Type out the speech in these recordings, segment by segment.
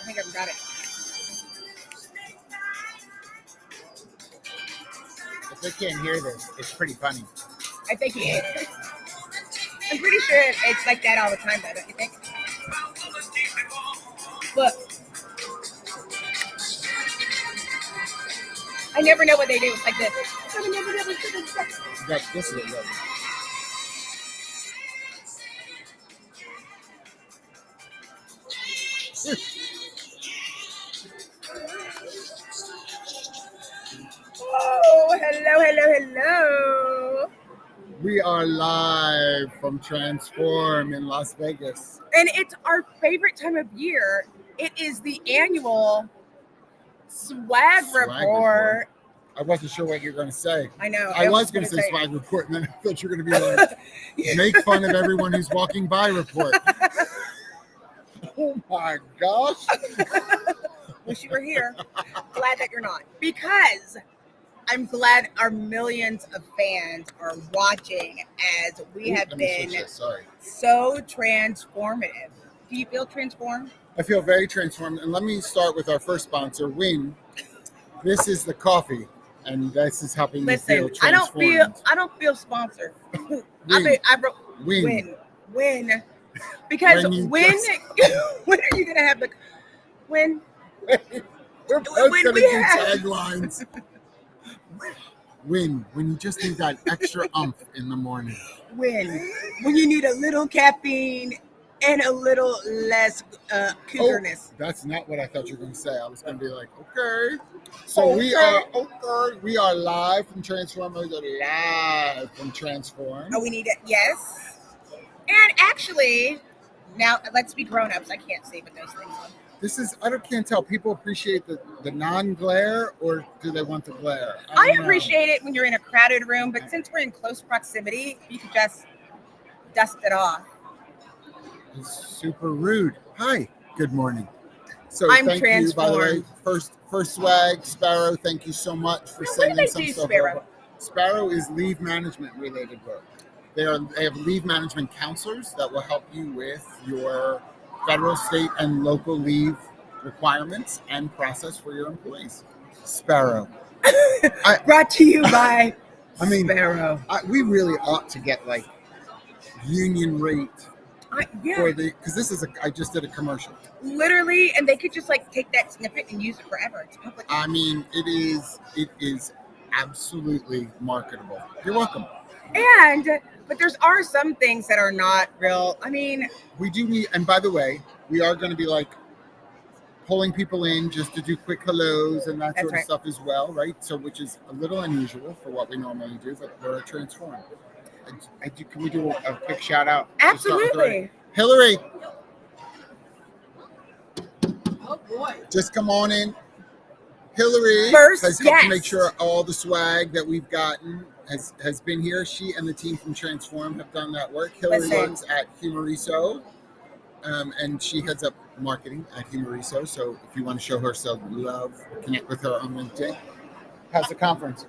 I think I've got it. If they can't hear this, it's pretty funny. I think I'm pretty sure it's like that all the time, though, don't you think? Look. I never know what they do. It's like this. This is it. Oh, hello. We are live from Transform in Las Vegas. And it's our favorite time of year. It is the annual swag report. I wasn't sure what you were going to say. I know. I was going to say swag report, and then I thought you were going to be like, make fun of everyone who's walking by report. Oh my gosh. Wish you were here. Glad that you're not. Because I'm glad our millions of fans are watching as we have been so transformative. Do you feel transformed? I feel very transformed. And let me start with our first sponsor, Win. This is the coffee, and this is helping me feel transformed. I don't feel sponsored. Win. Because when are you gonna have the when? We're both gonna do taglines. When you just need that extra umph in the morning. When you need a little caffeine and a little less cougerness. Oh, that's not what I thought you were going to say. I was going to be like, okay. So we are live from Transform. We are live from Transform. Oh, we need it. Yes. And actually, now let's be grown-ups. I can't see with those things on. This is, can't tell. People appreciate the non-glare, or do they want the glare? I appreciate it when you're in a crowded room, but since we're in close proximity, you can just dust it off. It's super rude. Hi, good morning. So I'm thank transformed. you, by the way. First swag, Sparrow, thank you so much for sending some stuff over. Sparrow is leave management related work. They have leave management counselors that will help you with your federal, state, and local leave requirements and process for your employees. Sparrow. Brought to you by Sparrow. We really ought to get like union rate. Because this is I just did a commercial. Literally, and they could just like take that snippet and use it forever. It's public. I mean, it is absolutely marketable. You're welcome. But are some things that are not real. I mean, we do need, and by the way, we are going to be like pulling people in just to do quick hellos and that sort of stuff as well, right? So, which is a little unusual for what we normally do, but we're transformed. Can we do a quick shout out? Absolutely. Hillary. Oh boy. Just come on in. Hillary has helped to make sure all the swag that we've gotten has been here. She and the team from Transform have done that work. Hillary works at Humoriso, and she heads up marketing at Humoriso. So if you want to show her some love, connect with her on LinkedIn. How's the conference?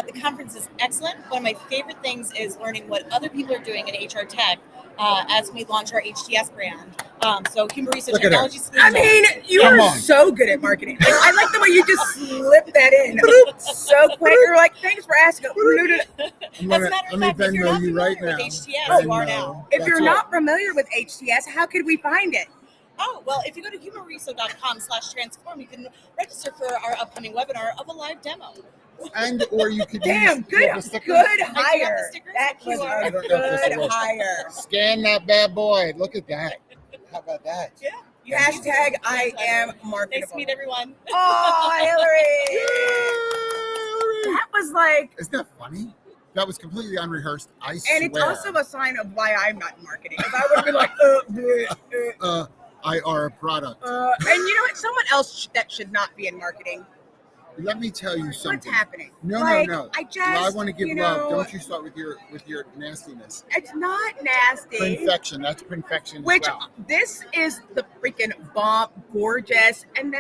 The conference is excellent. One of my favorite things is learning what other people are doing in HR tech as we launch our HTS brand. So Humoriso Technology Solutions. I mean, you are so good at marketing. I like the way you just slip that in so quick. You're like, thanks for asking. As a matter of fact, if you're not familiar with HTS, you are now. If you're not familiar with HTS, how could we find it? Oh, well, if you go to humoriso.com/transform, you can register for our upcoming webinar of a live demo. Or you could good hire. That was a good hire. Scan that bad boy. Look at that. How about that? Yeah. Hashtag I am marketable. Nice to meet everyone. Oh, Hillary. That was like. Isn't that funny? That was completely unrehearsed. I swear. And it's also a sign of why I'm not in marketing. If I would have been like, I are a product. And you know what? Someone else that should not be in marketing. Let me tell you something. What's happening? No. I want to give love. Don't you start with your nastiness. It's not nasty. Perfection. That's perfection. Which this is the freaking bomb, gorgeous, and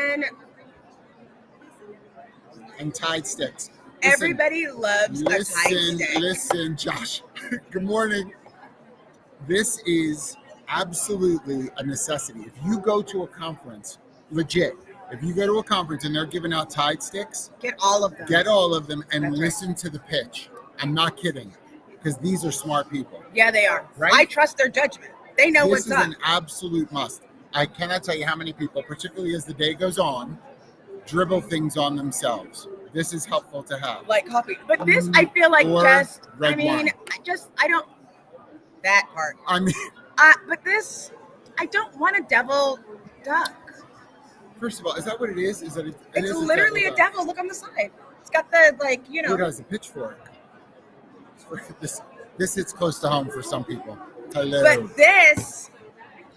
Tide sticks. Everybody loves a Tide stick. Listen, Josh. Good morning. This is absolutely a necessity. If you go to a conference legit. If you go to a conference and they're giving out Tide sticks, Get all of them. Get all of them and That's listen to the pitch. I'm not kidding, because these are smart people. Yeah, they are. Right? I trust their judgment. They know what's up. This is an absolute must. I cannot tell you how many people, particularly as the day goes on, dribble things on themselves. This is helpful to have. Like coffee. But this, I feel like wine. I don't, that part. I mean. But this, I don't want a devil duck. First of all, is that what it is? It's literally a devil. Look on the side. It's got the, like, you know. Who has a pitchfork? This hits close to home for some people. Hello. But this,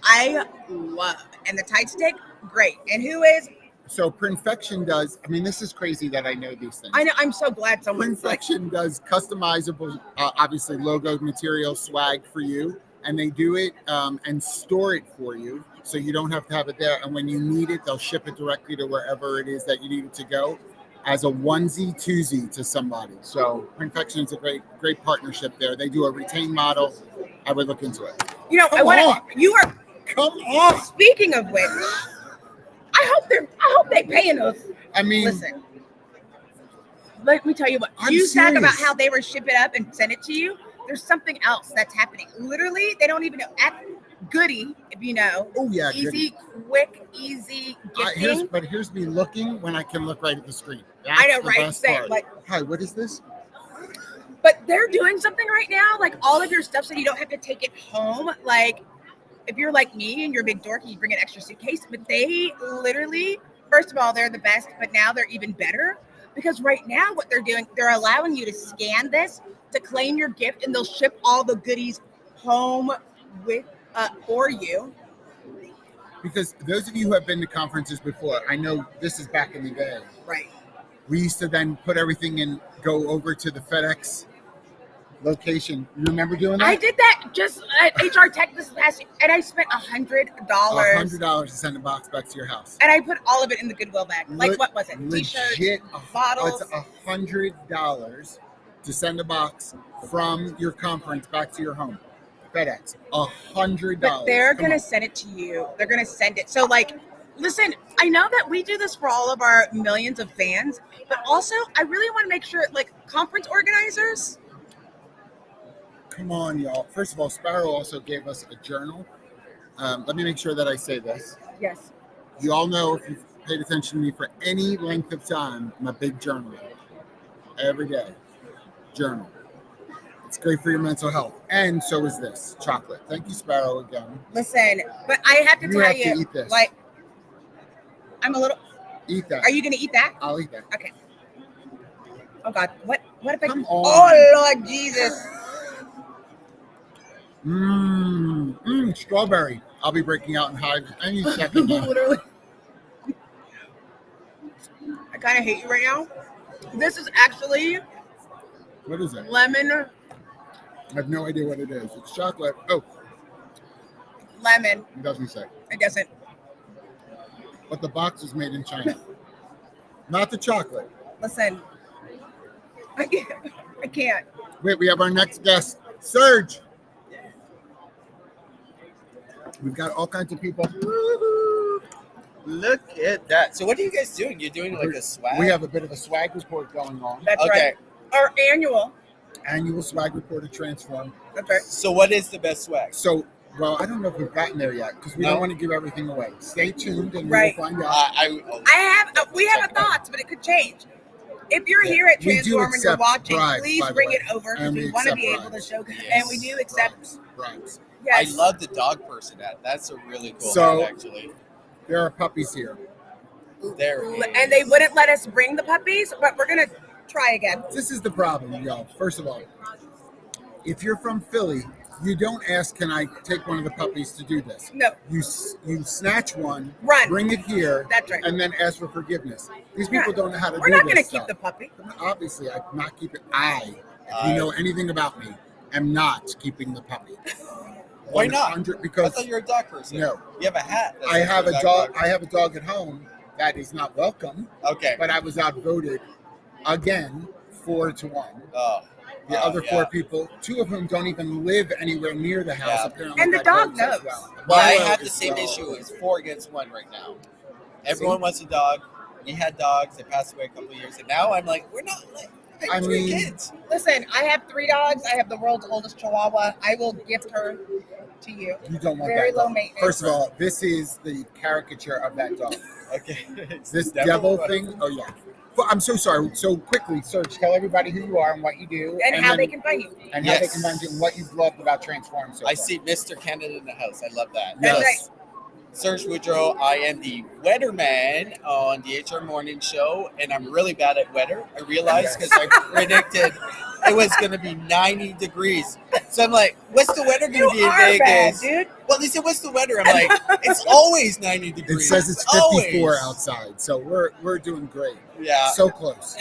I love. And the Tide stick, great. And who is? So Prinfection does, I mean, this is crazy that I know these things. I know, I'm so glad someone's Prinfection does customizable, obviously logo material swag for you. And they do it and store it for you. So you don't have to have it there. And when you need it, they'll ship it directly to wherever it is that you need it to go as a onesie, twosie to somebody. So Prinfection is a great partnership there. They do a retained model. I would look into it. You know, Come on. Speaking of which, I hope they're paying us. I mean, listen. Let me tell you what. You talk about how they were ship it up and send it to you. There's something else that's happening. Literally, they don't even know. At Goody, if you know. Oh, yeah. Easy, quick, easy gifting. But here's me looking when I can look right at the screen. That's I know, right? Same. Like, hi, what is this? But they're doing something right now. Like, all of your stuff so you don't have to take it home. Like, if you're like me and you're a big dorky, you bring an extra suitcase. But they literally, first of all, they're the best. But now they're even better. Because right now what they're doing, they're allowing you to scan this to claim your gift, and they'll ship all the goodies home with for you. Because those of you who have been to conferences before, I know this is back in the day. Right. We used to then put everything and go over to the FedEx location. You remember doing that? I did that just at HR Tech this past year, and I spent $100. $100 to send a box back to your house. And I put all of it in the Goodwill bag. Like, what was it? T-shirts, bottles. It's $100 to send a box from your conference back to your home. FedEx, $100. But they're going to send it to you. They're going to send it. So, like, listen, I know that we do this for all of our millions of fans, but also I really want to make sure, like, conference organizers. Come on, y'all. First of all, Sparrow also gave us a journal. Let me make sure that I say this. Yes. You all know, if you've paid attention to me for any length of time, I'm a big journaler. Every day. Journal. It's great for your mental health. And so is this. Chocolate. Thank you, Sparrow, again. Listen, but I have to tell you, eat this. like, I'm a little... Eat that. Are you going to eat that? I'll eat that. Okay. Oh, God. What if I... Come on. Oh, Lord Jesus. Strawberry. I'll be breaking out in hives any second now. Literally. I kind of hate you right now. This is actually... What is it? Lemon. I have no idea what it is. It's chocolate. Oh. Lemon. It doesn't say. It doesn't. But the box is made in China. Not the chocolate. Listen. I can't. Wait, we have our next guest. Serge. We've got all kinds of people. Look at that. So what are you guys doing? You're doing like a swag? We have a bit of a swag report going on. That's right. Our annual swag report of Transform. Okay. So what is the best swag? So, well, I don't know if we've gotten there yet because we don't want to give everything away. Stay tuned and we'll find out. We have a thoughts, but it could change. If you're here at Transform and you're watching, please bring it over because we want to be able to show. Yes. And we do accept bribes. Yes. I love the dog person hat. That's a really cool hat, actually. There are puppies here. And they wouldn't let us bring the puppies, but we're going to try again. This is the problem, y'all. First of all, if you're from Philly, you don't ask, can I take one of the puppies to do this? No. You snatch one, run, bring it here, that's right, and then ask for forgiveness. These people don't know how to do this. We're not going to keep the puppy. Obviously, I'm not keeping. If you know anything about me, am not keeping the puppy. Why not? Because I thought you were a dog person. No. You have a hat. I have a dog. I have a dog at home that is not welcome. Okay. But I was outvoted again 4-1. Oh. The other 4 people, 2 of whom don't even live anywhere near the house. Apparently, and the dog knows. Well, I have the same issue. It's 4 against 1 right now. Everyone wants a dog. We had dogs. They passed away a couple of years, and now I'm like, we're not like. I have 3 kids. Listen, I have 3 dogs. I have the world's oldest Chihuahua. I will gift her to you. You don't want very that low dog. maintenance. First of all, this is the caricature of that dog. Okay. This devil thing. Oh yeah. I'm so sorry. So quickly, Serge, tell everybody who you are and what you do, and how they can find you, and how they can find you, and what you've loved about Transform. So I see Mr. Canada in the house. I love that. That's right. Serge Woodrow. I am the weatherman on the HR Morning Show, and I'm really bad at weather. I realized because I predicted it was going to be 90 degrees. So I'm like, what's the weather going to be in Vegas? Bad, dude. Well, they said, what's the weather? I'm like, it's always 90 degrees. It says it's 54 outside, so we're doing great. Yeah. So close.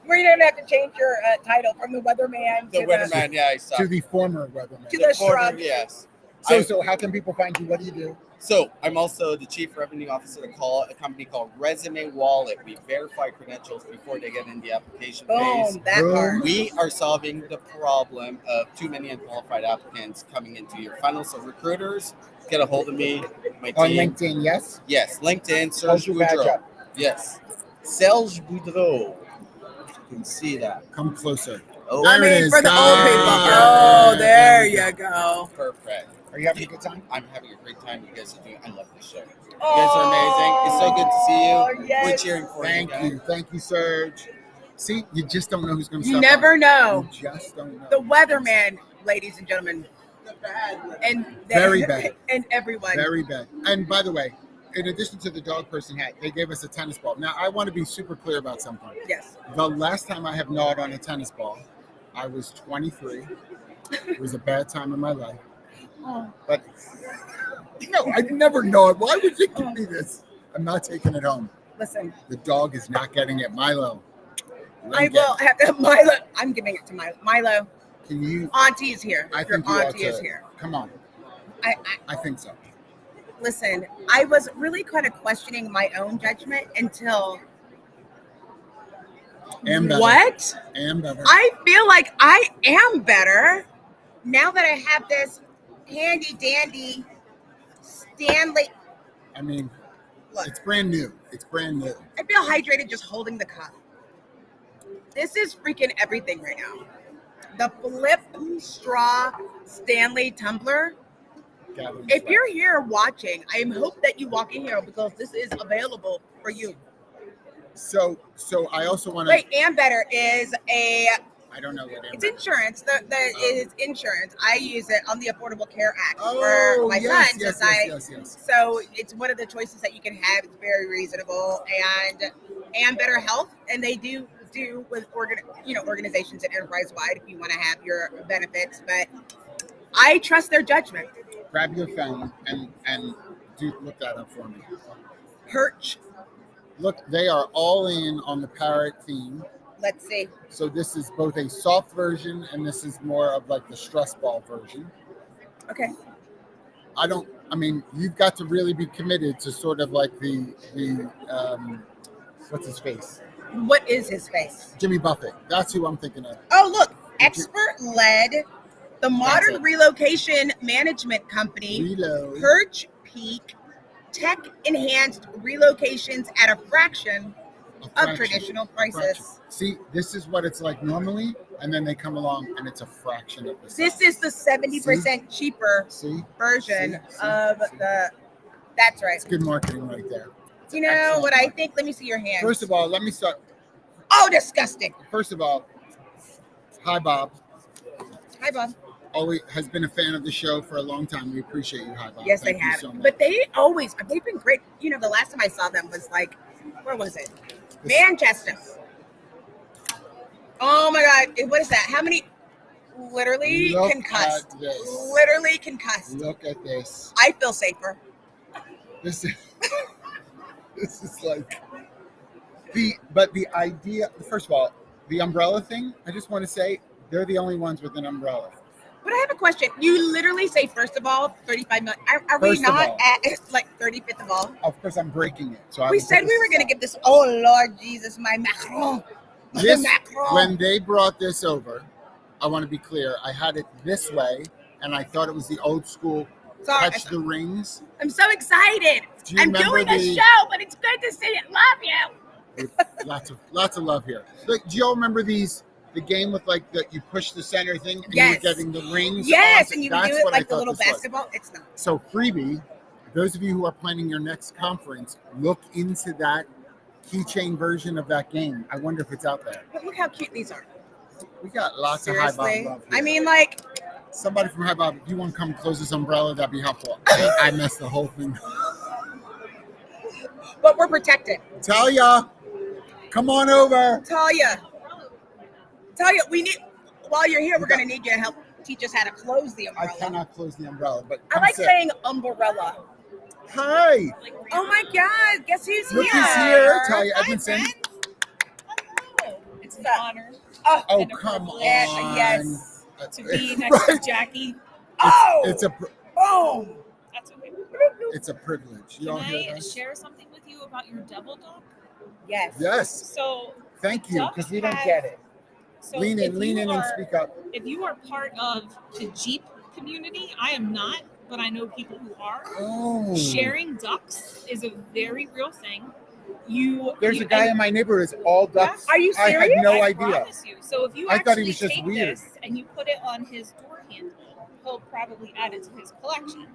We're going to have to change your title from the weatherman to weatherman, I saw. To the former weatherman. To the shrub. Yes. So how can people find you? What do you do? So I'm also the chief revenue officer at a company called Resume Wallet. We verify credentials before they get in the application phase. That part. We are solving the problem of too many unqualified applicants coming into your funnel. So recruiters, get a hold of me, my team. On LinkedIn, yes? Yes, LinkedIn, Serge Boudreau. Yes. Serge Boudreau. You can see that. Come closer. Oh, I mean, for the old people. Oh, there you go. Perfect. Are you having a good time? I'm having a great time. You guys are doing. I love this show. You guys are amazing. It's so good to see you. Yes. We're cheering for you. Thank you, Serge. See, you just don't know who's going to stop. You never know. You just don't know. The weatherman, ladies and gentlemen, and very bad, and everyone. Very bad. And by the way, in addition to the dog person hat, they gave us a tennis ball. Now, I want to be super clear about something. Yes. The last time I have gnawed on a tennis ball, I was 23. It was a bad time in my life. But no, I'd never know it. Why would you give me this? I'm not taking it home. Listen, the dog is not getting it. Milo. I will have to. Milo. I'm giving it to Milo. Milo. Can you? Auntie is here. I think your auntie is here. Come on. I think so. Listen, I was really kind of questioning my own judgment until. Am better. What? Am better. I feel like I am better now that I have this handy dandy Stanley. I mean, look, it's brand new. It's brand new. I feel hydrated just holding the cup. This is freaking everything right now. The flip straw Stanley tumbler. If you're here watching, I hope that you walk in here because this is available for you. So I also want to. Wait, and better is a. I don't know what it's insurance. It is insurance. I use it on the Affordable Care Act for my son. Yes. So it's one of the choices that you can have. It's very reasonable and better health, and they do with organizations and enterprise wide if you want to have your benefits. But I trust their judgment. Grab your phone and look that up for me. Perch. Look, they are all in on the parrot theme. Let's see. So this is both a soft version and this is more of like the stress ball version. Okay. I mean, you've got to really be committed to sort of like the what's his face? What is his face? Jimmy Buffett. That's who I'm thinking of. Oh, look, expert-led, the modern relocation management company, Reload. Perch Peak, tech-enhanced relocations at a fraction of traditional prices. See, this is what it's like normally, and then they come along and it's a fraction of the size. This is the 70% cheaper version of the. That's right. It's good marketing right there. You know what I think? Let me see your hand. First of all, let me start. Oh, disgusting. First of all, hi, Bob. Hi, Bob. Always has been a fan of the show for a long time. We appreciate you, hi, Bob. Yes, they have. But they've been great. You know, the last time I saw them was like, where was it? Manchester. Oh my God. What is that? How many? Literally concussed. Literally concussed. Look at this. I feel safer. This is like the idea. First of all, the umbrella thing. I just want to say they're the only ones with an umbrella. But I have a question. You literally say, first of all, 35 million. Are we not at like 35th of all? Of course, I'm breaking it. So we said we were going to give this. Oh Lord Jesus, my Macron. When they brought this over, I want to be clear. I had it this way, and I thought it was the old school touch the rings. I'm so excited. I'm doing a show, but it's good to see it. Love you. Lots of love here. Like, do y'all remember the game with like you push the center thing and yes. you were getting the rings? Yes, and you would do it like the little basketball. It's not. So freebie, those of you who are planning your next conference, look into that keychain version of that game. I wonder if it's out there. But look how cute these are. We got lots of High Bob love here. I mean, like, somebody from High Bob, if you want to come close this umbrella, that'd be helpful. I messed the whole thing. But we're protected. Talia, come on over. Talia, we need. While you're here, we're gonna need you to help teach us how to close the umbrella. I cannot close the umbrella, but I like saying umbrella. Hi. Oh my God! Guess who's Look here? who's here, Talia Edmondson. It's an honor. Oh, come on. Yes. To be next to Jackye. It's a That's okay. It's a privilege. Can I share something with you about your devil dog? Yes. Yes. So thank you, because we don't get it. So lean in and speak up. If you are part of the Jeep community, I am not, but I know people who are. Oh. Sharing ducks is a very real thing. There's a guy in my neighborhood who's all ducks. Are you serious? I had no I idea. Promise you. So if you thought he actually was just take weird. this and you put it on his door handle, he'll probably add it to his collection.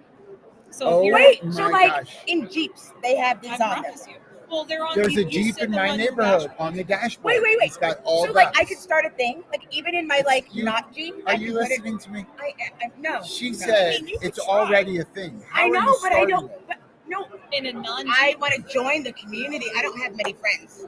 So if you're, so like in Jeeps, they have these I on promise them. you. Well, they're on. There's a Jeep in my neighborhood on the dashboard. Wait. It's got all so ducks. like I could start a thing, like even in my not Jeep. Are you listening to me? I no. She said it's already a thing. I know, but I don't. But no, in a non. I want to join the community. I don't have many friends.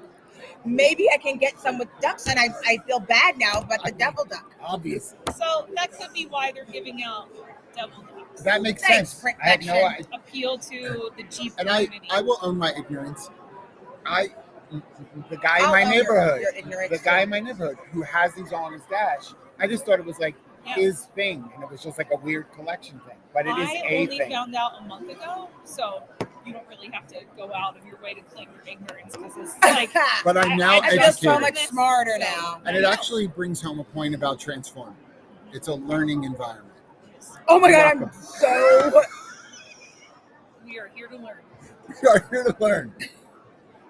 Maybe I can get some with ducks, and I feel bad now, but the devil duck. Obviously. So that could be why they're giving out devil ducks. That makes sense. I have no idea. Appeal to the Jeep and community. I will own my ignorance. The guy in my neighborhood, who has these on his dash, I just thought it was like his thing, and it was just like a weird collection thing. But it is a thing. I only found out a month ago, so you don't really have to go out of your way to claim your ignorance because it's like. But I'm now educated. I feel so much smarter now. And it actually brings home a point about Transform. It's a learning environment. Oh my God, I'm so. We are here to learn. We are here to learn.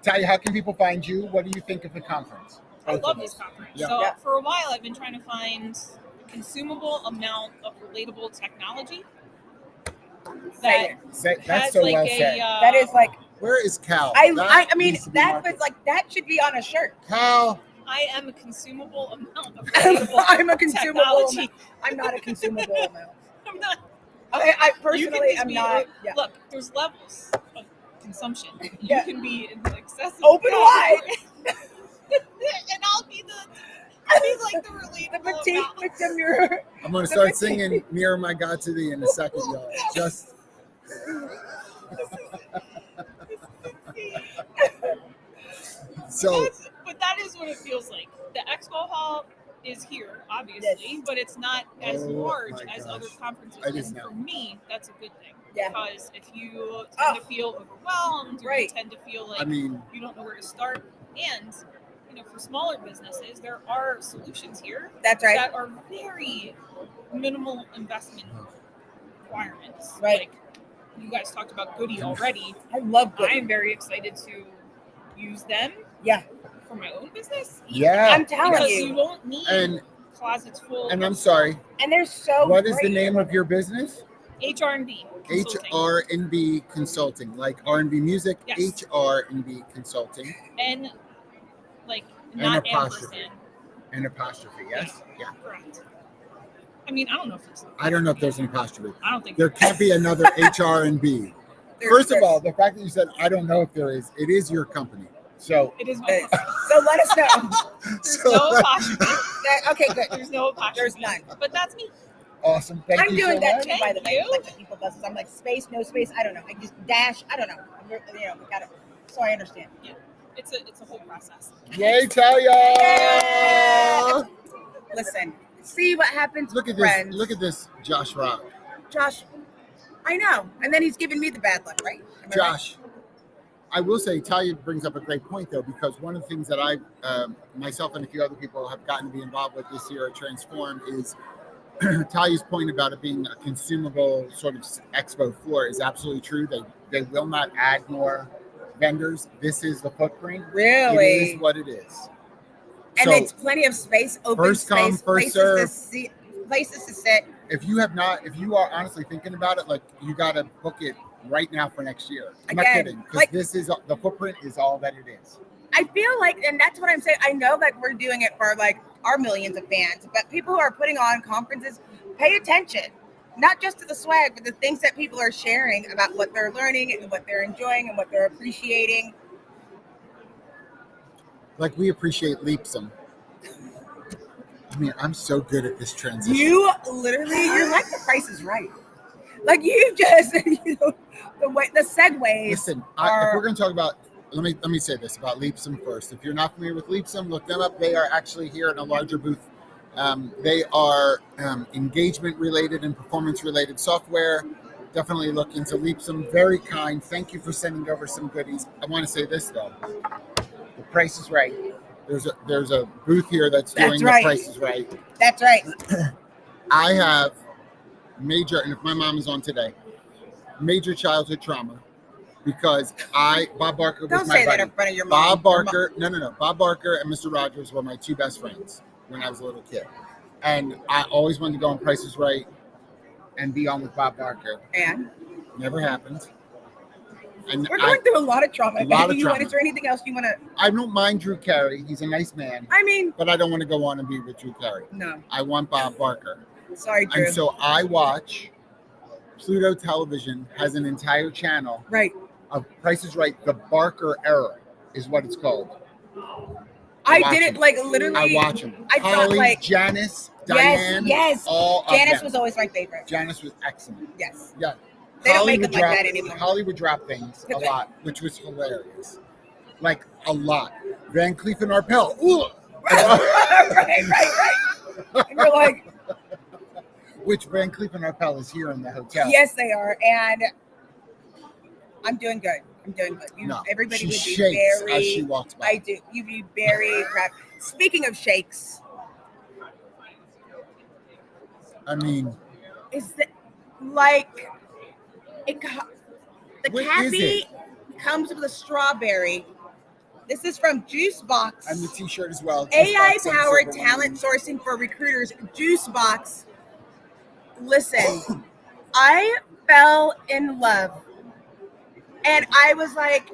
Talia, how can people find you? What do you think of the conference? I love this conference. Yeah. So for a while, I've been trying to find a consumable amount of relatable technology. That's so well said. That is like. Where is Cal? I mean, that was like that should be on a shirt. Cal. I am a consumable amount of relatable I'm a consumable technology. amount. I'm not a consumable amount. I'm not. I personally am not. Yeah. Look, there's levels of consumption. You Yeah. can be in the excessive. Open wide. And I'll be like the relatable. The petite with the mirror. I'm going to start singing "Mirror My God to Thee" in a second, y'all. Just. So. But that is what it feels like. The expo hall is here, obviously, but it's not as large as other conferences. And for me, that's a good thing. Yeah. Because if you tend to feel overwhelmed, or you tend to feel like you don't know where to start, and for smaller businesses, there are solutions here. That's right. That are very minimal investment requirements. Right. Like you guys talked about Goody already. I love Goody. I am very excited to use them. Yeah. For my own business. Yeah. I'm telling because you. you won't need closets full. And I'm sorry. And they're so. What is the name of your business? HR&B Consulting. HR&B Consulting, like R&B music. Yes. HR&B Consulting. And like not ampersand. An apostrophe. Yes. Yeah. Correct. I mean, I don't know if it's. I don't know if there's an apostrophe. I don't think there can't be another HR&B. First of all, the fact that you said I don't know if there is, it is your company. So it is my so let us know. There's no apostrophe. Okay, good. There's no apostrophe. There's none. But that's me. Awesome. Thank I'm you doing so that much. too, by the way. you. Like the people buses. I'm like space, no space. I don't know. I just dash. I don't know. We got it. So I understand. Yeah. It's a whole process. Yay, Talia! Yeah. Listen, see what happens. Look at friends. this. Look at this, Josh Rock. Josh, I know. And then he's giving me the bad luck, right? Josh. I will say, Talia brings up a great point, though, because one of the things that I, myself and a few other people have gotten to be involved with this year at Transform is Talia's point about it being a consumable sort of expo floor is absolutely true. They will not add more vendors. This is the footprint. Really? It is what it is. And So, it's plenty of space, open first come, space, first serve. Places to sit. If you are honestly thinking about it, like, you got to book it right now for next year. I'm Again, not kidding, because like, this is the footprint is all that it is. I feel like, and that's what I'm saying. I know that we're doing it for like our millions of fans, but people who are putting on conferences, pay attention, not just to the swag, but the things that people are sharing about what they're learning and what they're enjoying and what they're appreciating. Like, we appreciate Leapsome. I mean, I'm so good at this transition. You're like The Price is Right. Like, you just, the segues. Listen, if we're going to talk about, let me say this about Leapsome first. If you're not familiar with Leapsome, look them up. They are actually here in a larger booth. They are engagement related and performance related software. Definitely look into Leapsome. Very kind. Thank you for sending over some goodies. I want to say this though. The Price is Right. There's a booth here that's doing The Price is Right. That's right. I have major, and if my mom is on today, major childhood trauma because Bob Barker was my buddy. Don't say that in front of your mom. Bob Barker, no. Bob Barker and Mr. Rogers were my two best friends when I was a little kid. And I always wanted to go on Price is Right and be on with Bob Barker. And? Never happened. And we're going through a lot of trauma. Is there anything else you want to? I don't mind Drew Carey. He's a nice man. I mean. But I don't want to go on and be with Drew Carey. No. I want Bob Barker. Sorry, Drew. And so I watch Pluto Television has an entire channel. Right. Of Price is Right. The Barker era is what it's called. I did it like literally. I watch them. I thought like Janice, Diane. Yes. All Janice was always my favorite. Janice was excellent. Yes. Yeah. They don't make them like that anymore. Holly would drop things a lot, which was hilarious. Like a lot. Van Cleef and Arpels. right. And you're like. Which Van Cleef and Arpels is here in the hotel. Yes, they are. And I'm doing good. Everybody would be very. As she walks by. I do. You'd be very proud. Speaking of shakes. I mean. Is that like. The Cappy comes with a strawberry. This is from Juicebox. And the t-shirt as well. AI-powered talent sourcing for recruiters. Juicebox. Listen, I fell in love. And I was like,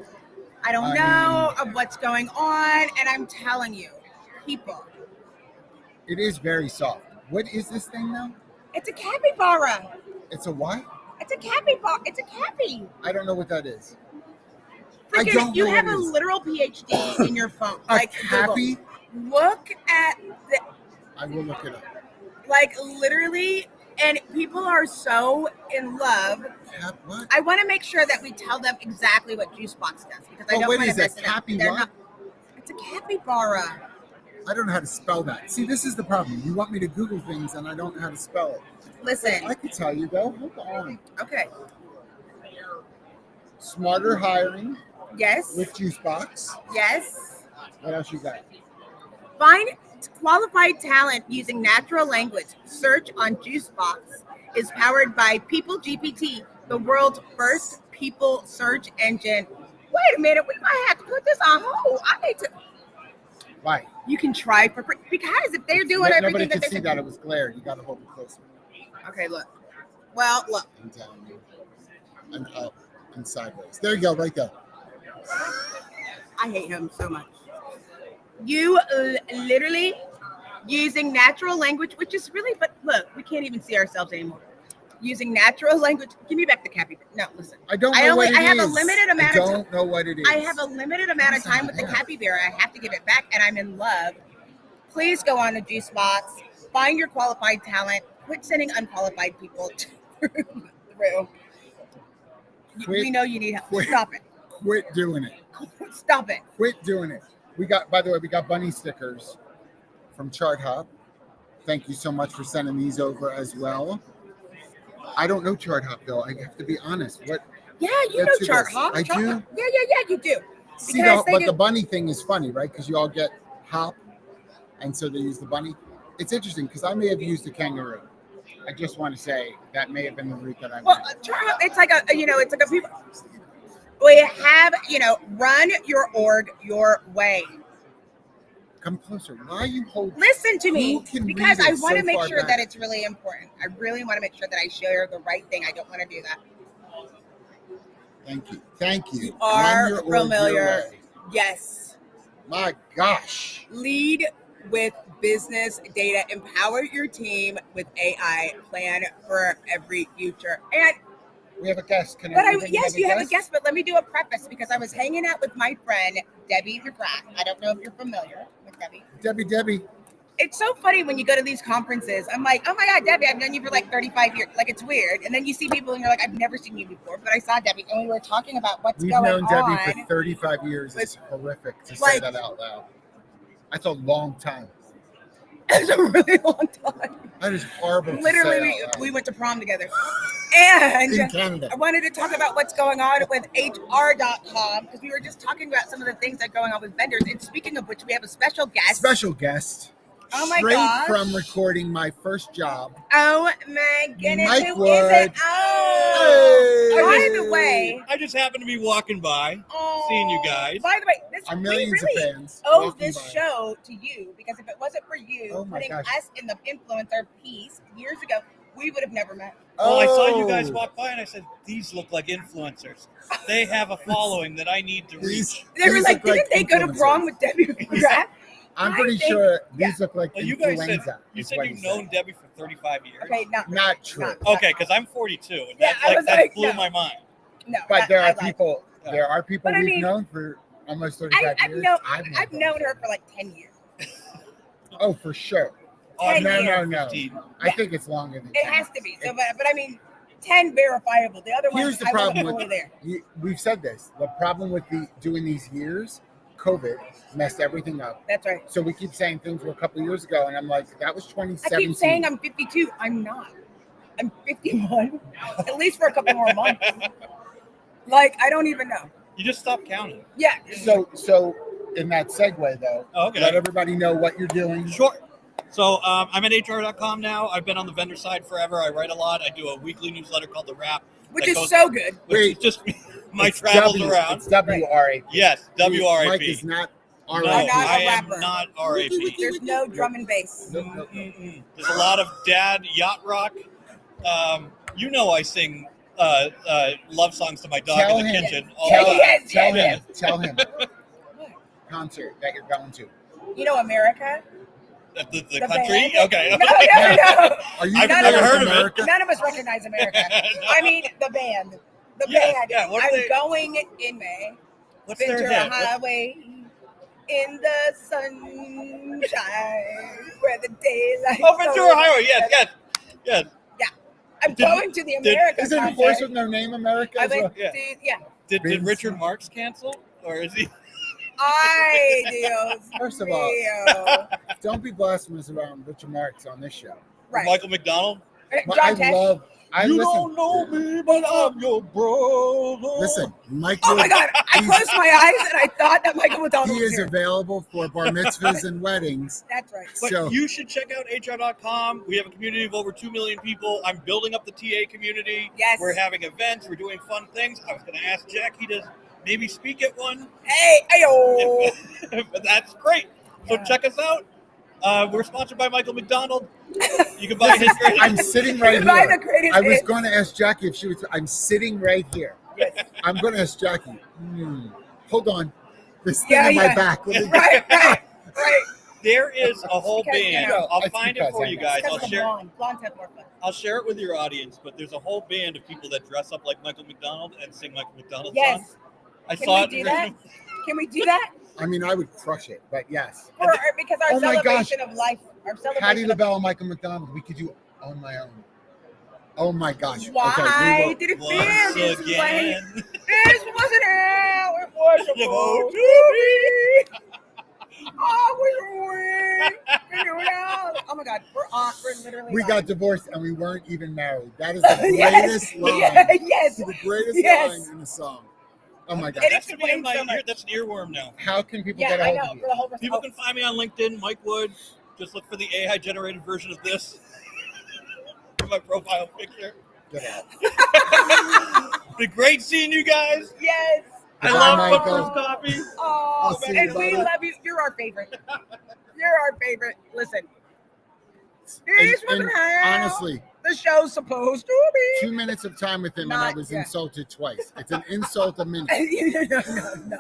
I don't know of what's going on. And I'm telling you, people. It is very soft. What is this thing now? It's a capybara. It's a what? It's a capybara. It's a cappy. I don't know what that is. You have a literal PhD in your phone. Like cappy? Look at the. I will look it up. Like literally, and people are so in love. What? I want to make sure that we tell them exactly what Juicebox does because I don't want to mess it up. It's a capybara. I don't know how to spell that. See, this is the problem. You want me to Google things and I don't know how to spell it. Listen. I can tell you though. Hold on. Okay. Smarter hiring. Yes. With Juicebox. Yes. What else you got? Find qualified talent using natural language. Search on Juicebox is powered by People GPT, the world's first people search engine. Wait a minute, we might have to put this on hold. I need to. Why? You can try for free because if they're doing everything nobody that could see that it was glared. You got to hold it closer. Okay, look. Well, look. I'm telling you. And up and sideways. There you go, right there. I hate him so much. You literally using natural language, which is really, but look, we can't even see ourselves anymore. Using natural language. Give me back the cappy. No, listen. I don't know what it is. I have a limited amount of time. I don't know what it is. I have a limited amount of time with the capybara. I have to give it back, and I'm in love. Please go on to Juicebox. Find your qualified talent. Quit sending unqualified people through. We know you need help. Stop it. Quit doing it. Stop it. Quit doing it. By the way, we got bunny stickers from Chart Hop. Thank you so much for sending these over as well. I don't know Chart Hop though. I have to be honest. Yeah, you know Chart Hop. I do. Yeah, you do. See, but the bunny thing is funny, right? Because you all get hop, and so they use the bunny. It's interesting because I may have used a kangaroo. I just want to say that may have been the route that I Well, went. it's like a people. We have, run your org your way. Come closer. Why are you holding? Listen to me, because I want to make sure back. that it's really important. I really want to make sure that I share the right thing. I don't want to do that. Thank you. Thank you. You are Run your org your familiar. way. Yes. My gosh. Lead with business data. Empower your team with AI. Plan for every future. And we have a guest. Yes, you have a guest, but let me do a preface because I was hanging out with my friend, Debbie McGrath. I don't know if you're familiar with Debbie. Debbie. It's so funny when you go to these conferences. I'm like, oh my God, Debbie, I've known you for like 35 years. Like, it's weird. And then you see people and you're like, I've never seen you before. But I saw Debbie and we were talking about what's going on. We've known Debbie for 35 years. It's horrific to say that out loud. That's a long time. It's a really long time. That is horrible. Literally, we went to prom together. And in Canada. I wanted to talk about what's going on with HR.com because we were just talking about some of the things that are going on with vendors. And speaking of which, we have a special guest. Oh my gosh. Straight from recording my first job. Oh my goodness. Mike Who Wood. is it? Oh. Hey. By the way. I just happened to be walking by, seeing you guys. By the way, Our millions of fans owe this show to you because if it wasn't for you putting us in the influencer piece years ago, we would have never met. Well, I saw you guys walk by and I said, these look like influencers. They have a following that I need to reach. They were like, didn't they go to prom with Debbie McGrath? I'm pretty sure these look like influenza. You said you've known Debbie for 35 years. Okay, not true. Okay, because I'm 42. And that blew my mind. No, but there are people we've known for almost 35 years. I've known her for like 10 years. Oh, for sure. Oh, no. I think it's longer than 10. It has to be. So, but I mean, 10 verifiable. The other one, here's the problem with there. We've said this. The problem with doing these years, COVID messed everything up. That's right. So we keep saying things were a couple of years ago, and I'm like, that was 2017. I keep saying I'm 52. I'm not. I'm 51. At least for a couple more months. Like, I don't even know. You just stopped counting. Yeah. So in that segue, though, let everybody know what you're doing. Sure. So I'm at HR.com now. I've been on the vendor side forever. I write a lot. I do a weekly newsletter called The Wrap. Which is so good. Which is just my travels around. It's WRAP. Yes, WRAP. Mike is not RAP. No, I am not RAP. There's no drum and bass. No. There's a lot of dad yacht rock. I sing love songs to my dog in the kitchen. Tell him. Concert that you're going to. America? The country? Band? Okay. No. I've never heard of America. None of us recognize America. No. I mean, the band. The band. Yeah, I'm going in May. What's their Ventura hit? Highway in the sunshine where the daylight. Oh, Ventura Highway. Yes. Yeah. I'm going to the America. Is it a voice with no name, America? I went Did Richard Marx cancel? Or is he? Ay, Dios. First of all, don't be blasphemous around Richard Marx on this show. Right. Michael McDonald? John Tesh. You don't know me, but I'm your brother. Listen, Mike. Oh my God! I closed my eyes and I thought that Michael McDonald was here. He is here. available for bar mitzvahs and weddings. That's right. But you should check out HR.com. We have a community of over 2 million people. I'm building up the TA community. Yes. We're having events. We're doing fun things. I was going to ask Jackye to maybe speak at one. Hey, ayo. But that's great. So check us out. We're sponsored by Michael McDonald. You can buy his greatest. I'm sitting right here. Buy the greatest I was hits. going to ask Jackye if she was. I'm sitting right here. Yes. I'm going to ask Jackye. Hold on. This thing on my back. Right. There is a whole band. I'll it's find it for you guys. I'll share. Blondes have more fun. I'll share it with your audience. But there's a whole band of people that dress up like Michael McDonald and sing Michael McDonald songs. I Can saw we it. do that? Can we do that? I mean, I would crush it, but yes. Because our celebration of life, our celebration. Patti LaBelle and Michael McDonald, we could do On My Own. Oh my gosh. Why did it feel this way? This wasn't how it was supposed to be. Oh my God, we're literally. We got divorced and we weren't even married. That is the greatest line. Yes. The greatest line in the song. Oh my God. That's gonna be in my ear. That's an earworm now. How can people get a hold of you? People can find me on LinkedIn, Mike Wood. Just look for the AI generated version of this. in my profile picture. Get out. Been great seeing you guys. Yes. I Bye, love Michael. Footproof Coffee. Oh, I'll see you, and we buddy. love you. You're our favorite. You're our favorite. Listen. Here's And what how honestly, the show's supposed to be. 2 minutes of time with him and I Not was yet. insulted twice. It's an insult a minute. No.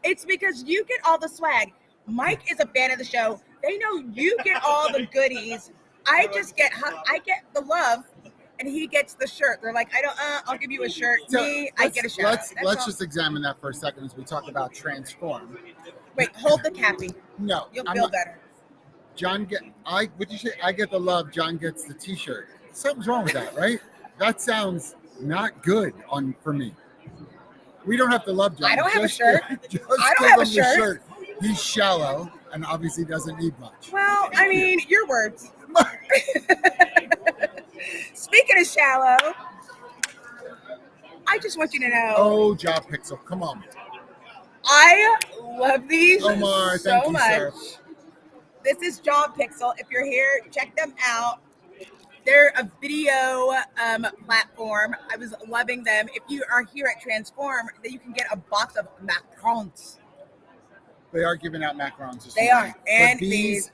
It's because you get all the swag. Mike is a fan of the show. They know you get all the goodies. I get the love, and he gets the shirt. They're like, I'll give you a shirt. I get a shout. Let's just examine that for a second as we talk about Transform. Wait, hold the cappy. No, You'll I'm feel not- better. John would you say I get the love, John gets the t-shirt. Something's wrong with that, right? That sounds not good for me. We don't have to love John. I don't have a Just- shirt. Just I don't give have a him the shirt. He's shallow and obviously doesn't need much. Well, I mean, your words. Speaking of shallow, I just want you to know Oh, Job Pixel, come on. I love these Omar, so thank you, much. sir. This is Job Pixel. If you're here, check them out. They're a video platform. I was loving them. If you are here at Transform, then you can get a box of macarons. They are giving out macarons. this They morning. are. And But these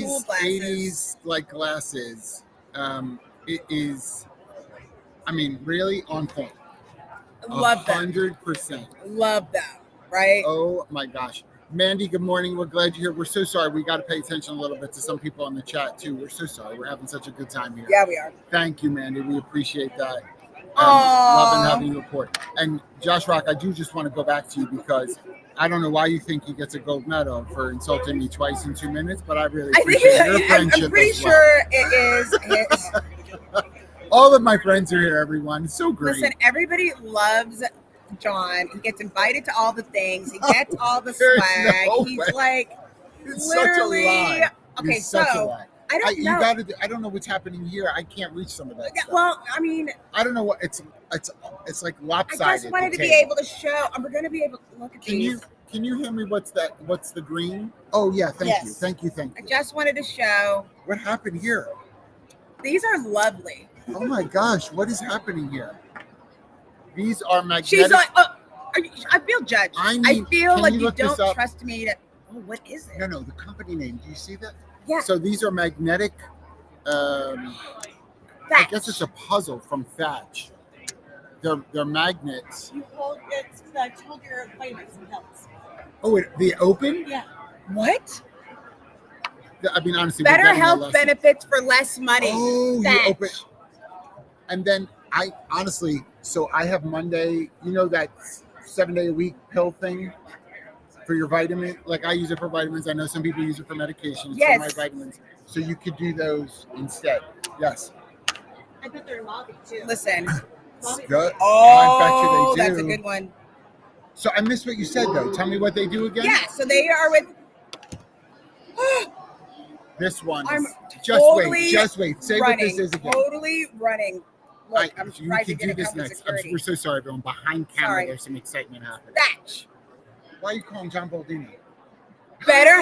cool glasses. 80s glasses. It is, I mean, really on point. Love them. 100%. Love them. Right? Oh my gosh. Mandy, good morning. We're glad you're here. We're so sorry. We got to pay attention a little bit to some people in the chat too. We're so sorry. We're having such a good time here. Yeah, we are. Thank you, Mandy. We appreciate that. Aw. Loving having you report. And Josh Rock, I do just want to go back to you because I don't know why you think he gets a gold medal for insulting me twice in 2 minutes, but I really appreciate your friendship. I'm pretty as well. sure it is his. All of my friends are here, everyone. It's so great. Listen, everybody loves John. He gets invited to all the things. He gets all the There's swag. no He's way. like It's literally. such a lie. Okay, It's such a so lie. I don't know. I don't know what's happening here. I can't reach some of that stuff. Well, I mean, I don't know what it's like I lopsided. just wanted the to be table. able to show. We're going to be able to look at Can these. you hand me what's the green? Oh yeah, thank you. Yes. Thank you. I just wanted to show. What happened here? These are lovely. Oh my gosh, what is happening here? These are magnetic. She's like, I feel judged. I feel can like you you look this don't up? trust me to. Oh, what is it? No, the company name. Do you see that? Yeah. So these are magnetic. I guess it's a puzzle from Thatch. They're magnets. You hold your vitamins and pills. Oh, they open? Yeah. What? I mean, honestly, we're Better getting a health lesson. benefits for less money. Oh, Thatch. you open. And then I honestly, so I have Monday. You know that 7-day-a-week pill thing for your vitamin. Like I use it for vitamins. I know some people use it for medications. Yes. For my vitamins. So you could do those instead. Yes. I bet they're lobby too. Listen. Good. Oh, I bet you they that's do. a good one. So I missed what you said though. Tell me what they do again. Yeah, so they are with. This one. I'm Just totally wait. Just wait. Say running, what this is again. Totally running. Look, I'm You trying to can get do a this company next. security. We're so sorry, everyone. Behind camera, Sorry. there's some excitement happening. Thatch. Why are you calling John Baldini? Better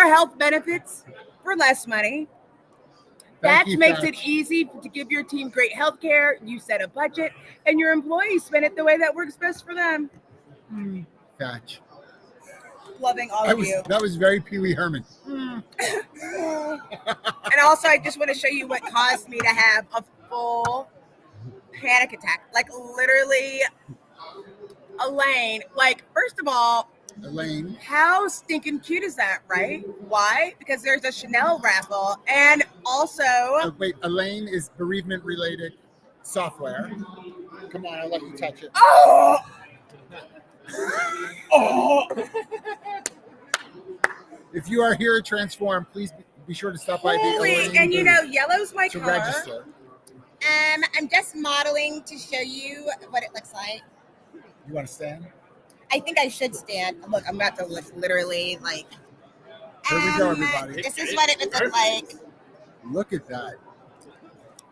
health benefits for less money. Thank That you, makes Thatch. it easy to give your team great health care. You set a budget, and your employees spend it the way that works best for them. Thatch. Loving all of you. That was very Pee Wee Herman. And also, I just want to show you what caused me to have a full panic attack. Like, literally, Elaine, like, first of all, Elaine. how stinking cute is that, right? Why? Because there's a Chanel raffle, and also, Wait, Elaine is bereavement related software. Come on, I'll let you touch it. oh, If you are here at Transform, please be sure to stop by the holy, Elaine and you booth know, yellow's my to color. register. I'm just modeling to show you what it looks like. You want to stand? I think I should stand. Look, I'm about to look literally like. Here we go, everybody. This is what it would look like. Look at that.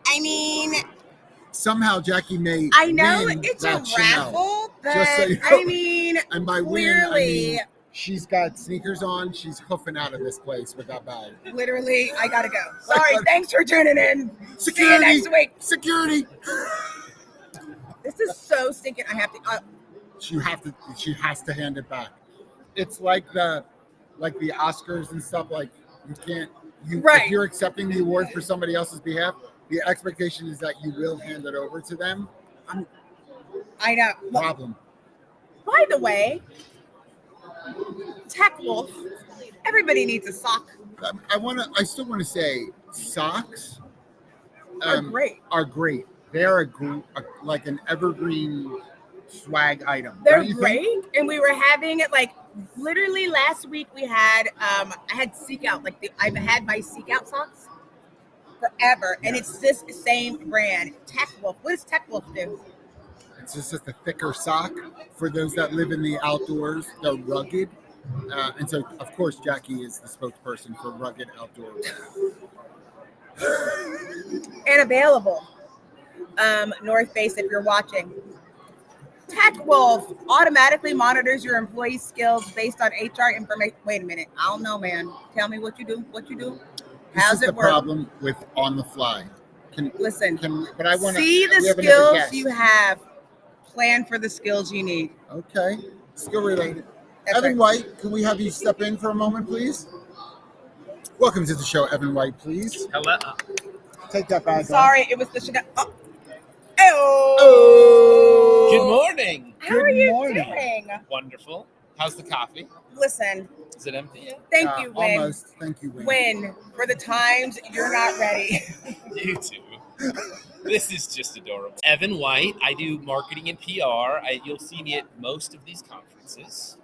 I mean, Somehow Jackye may I know win it's a that Chanel. raffle, but Just so you know. I mean, And by win, I clearly, mean She's got sneakers on. She's hoofing out of this place with that bag. Literally, I gotta go. Sorry, thanks for tuning in. Security. See you next week. Security. This is so stinking. I have to. She has to hand it back. It's like the Oscars and stuff. Like you can't. Right. If you're accepting the award for somebody else's behalf, the expectation is that you will hand it over to them. I know. Problem. By the way, Tech Wolf. Everybody needs a sock. I still want to say socks Are great. They're like an evergreen swag item. They're great, and we were having it like literally last week. We had I had Seek Out, I've had my Seek Out socks forever, and it's this same brand, Tech Wolf. What does Tech Wolf do? It's just a thicker sock for those that live in the outdoors. They're rugged, and so of course Jackye is the spokesperson for rugged outdoor wear. And available. North Face, if you're watching. Tech Wolf automatically monitors your employees' skills based on HR information. Wait a minute. I don't know, man. Tell me what you do. How's this is it the work? problem with on the fly. But I want to see the skills you have. Plan for the skills you need. Okay. Skill related. That's Evan right. White, can we have you step in for a moment, please? Welcome to the show, Evan White, please. Hello. Take that bag off. Sorry, it was the Chanel. Oh. Good morning. How are you morning. doing? Wonderful. How's the coffee? Listen, Is it empty yet? thank you, Win. Almost. Thank you, Win. Win for the times you're not ready. You too. This is just adorable. Evan White. I do marketing and PR. You'll see me at most of these conferences.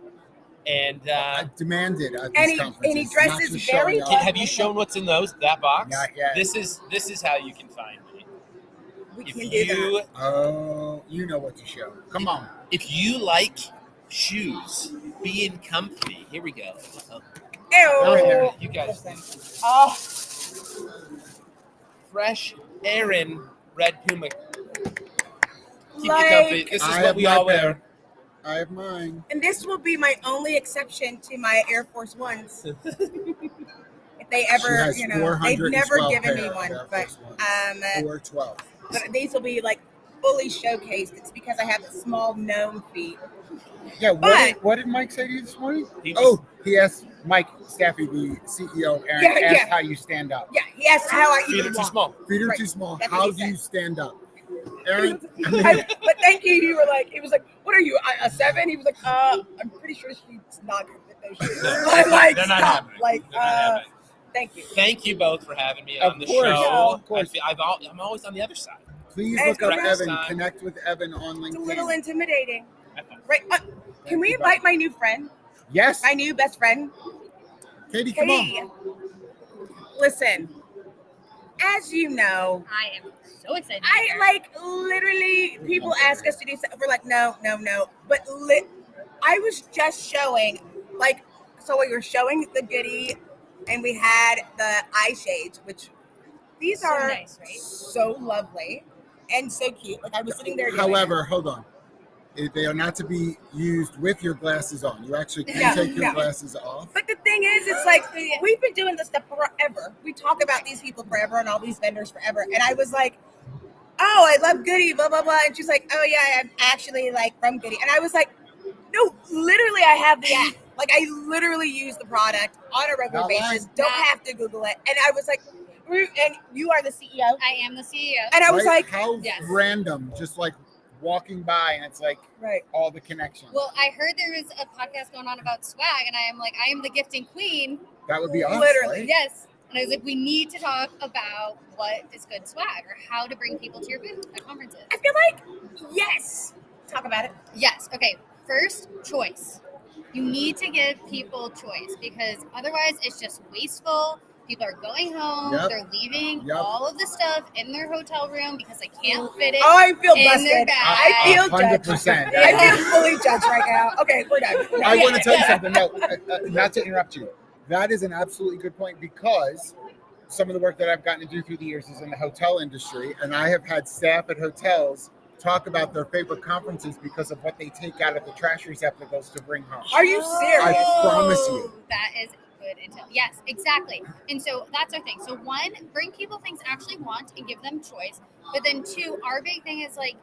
And I demanded at And these he conferences. dresses not just very showing up. have you shown what's in that box? Not yet. This is how you can find me. We If can do that. Oh, you know what to show. Come on. If you like shoes, being comfy. Here we go. Ew. You guys. Listen. Oh, Fresh Aaron Red Puma. Keep you Like- comfy. This is I what have we my all wear. pair. I have mine. and this will be my only exception to my Air Force Ones. If they She ever, has they've never 412 given me pair of one, Air but Force Ones. 412. but these will be like fully showcased. It's because I have small gnome feet. Yeah, But- what did Mike say to you this morning? He was- He asked Mike Staffy, the CEO of Aaron, Yeah, asked yeah. how you stand up. Yeah, he asked how I Feet even are too walk. small. Feet are Right. too small. That's what How he do you said. stand up? Aaron, But thank you. You were like, he was like, "What are you, a 7?" He was like, I'm pretty sure she's not gonna fit those shoes." I'm like, They're not stop. happening. Like, They're not happening. thank you. Thank you both for having me Of on the course, show. of course. I'm always on the other side. please And look up breakfast Evan. time. Connect with Evan on It's a LinkedIn. little intimidating, right? Can we you, invite my new friend, Yes. my new best friend, Katie, come on. Katie? Listen, as you know, I am so excited. to I be here. like literally people ask us to do stuff. We're like, no. But I was just showing, like, so we were showing the goodie, and we had the eye shades, which these So are nice, right? so lovely and so cute. Like I was sitting there. doing However, hold on. They are not to be used with your glasses on. You actually can Yeah, take your yeah. glasses off. But the thing is, it's like we've been doing this stuff forever. We talk about these people forever and all these vendors forever. And I was like, oh, I love Goody, blah, blah, blah. And she's like, oh, yeah, I'm actually like from Goody. And I was like, no, literally, I have the app. Like, I literally use the product on a regular Not lying. basis. Don't have to Google it. And I was like, and you are the CEO. I am the CEO. And I was Right? like, how Yes. random, just like walking by, and it's like right. all the connections. Well, I heard there was a podcast going on about swag, and I am like, I am the gifting queen. That would be us, Literally. right? Yes. And I was like, we need to talk about what is good swag or how to bring people to your booth at conferences. I feel like, yes. Talk about it. Yes. Okay. First, choice. You need to give people choice because otherwise it's just wasteful. People are going home. Yep. They're leaving Yep. all of the stuff in their hotel room because they can't fit it. Oh, I feel In their busted. bag. I feel judged. 100%. I feel fully judged right now. Okay, we're done. I want to tell you something. No, not to interrupt you. That is an absolutely good point because some of the work that I've gotten to do through the years is in the hotel industry, and I have had staff at hotels talk about their favorite conferences because of what they take out of the trash receptacles to bring home. Are you serious? I promise you. That is good intel. Yes, exactly. And so that's our thing. So one, bring people things actually want and give them choice. But then two, our big thing is like,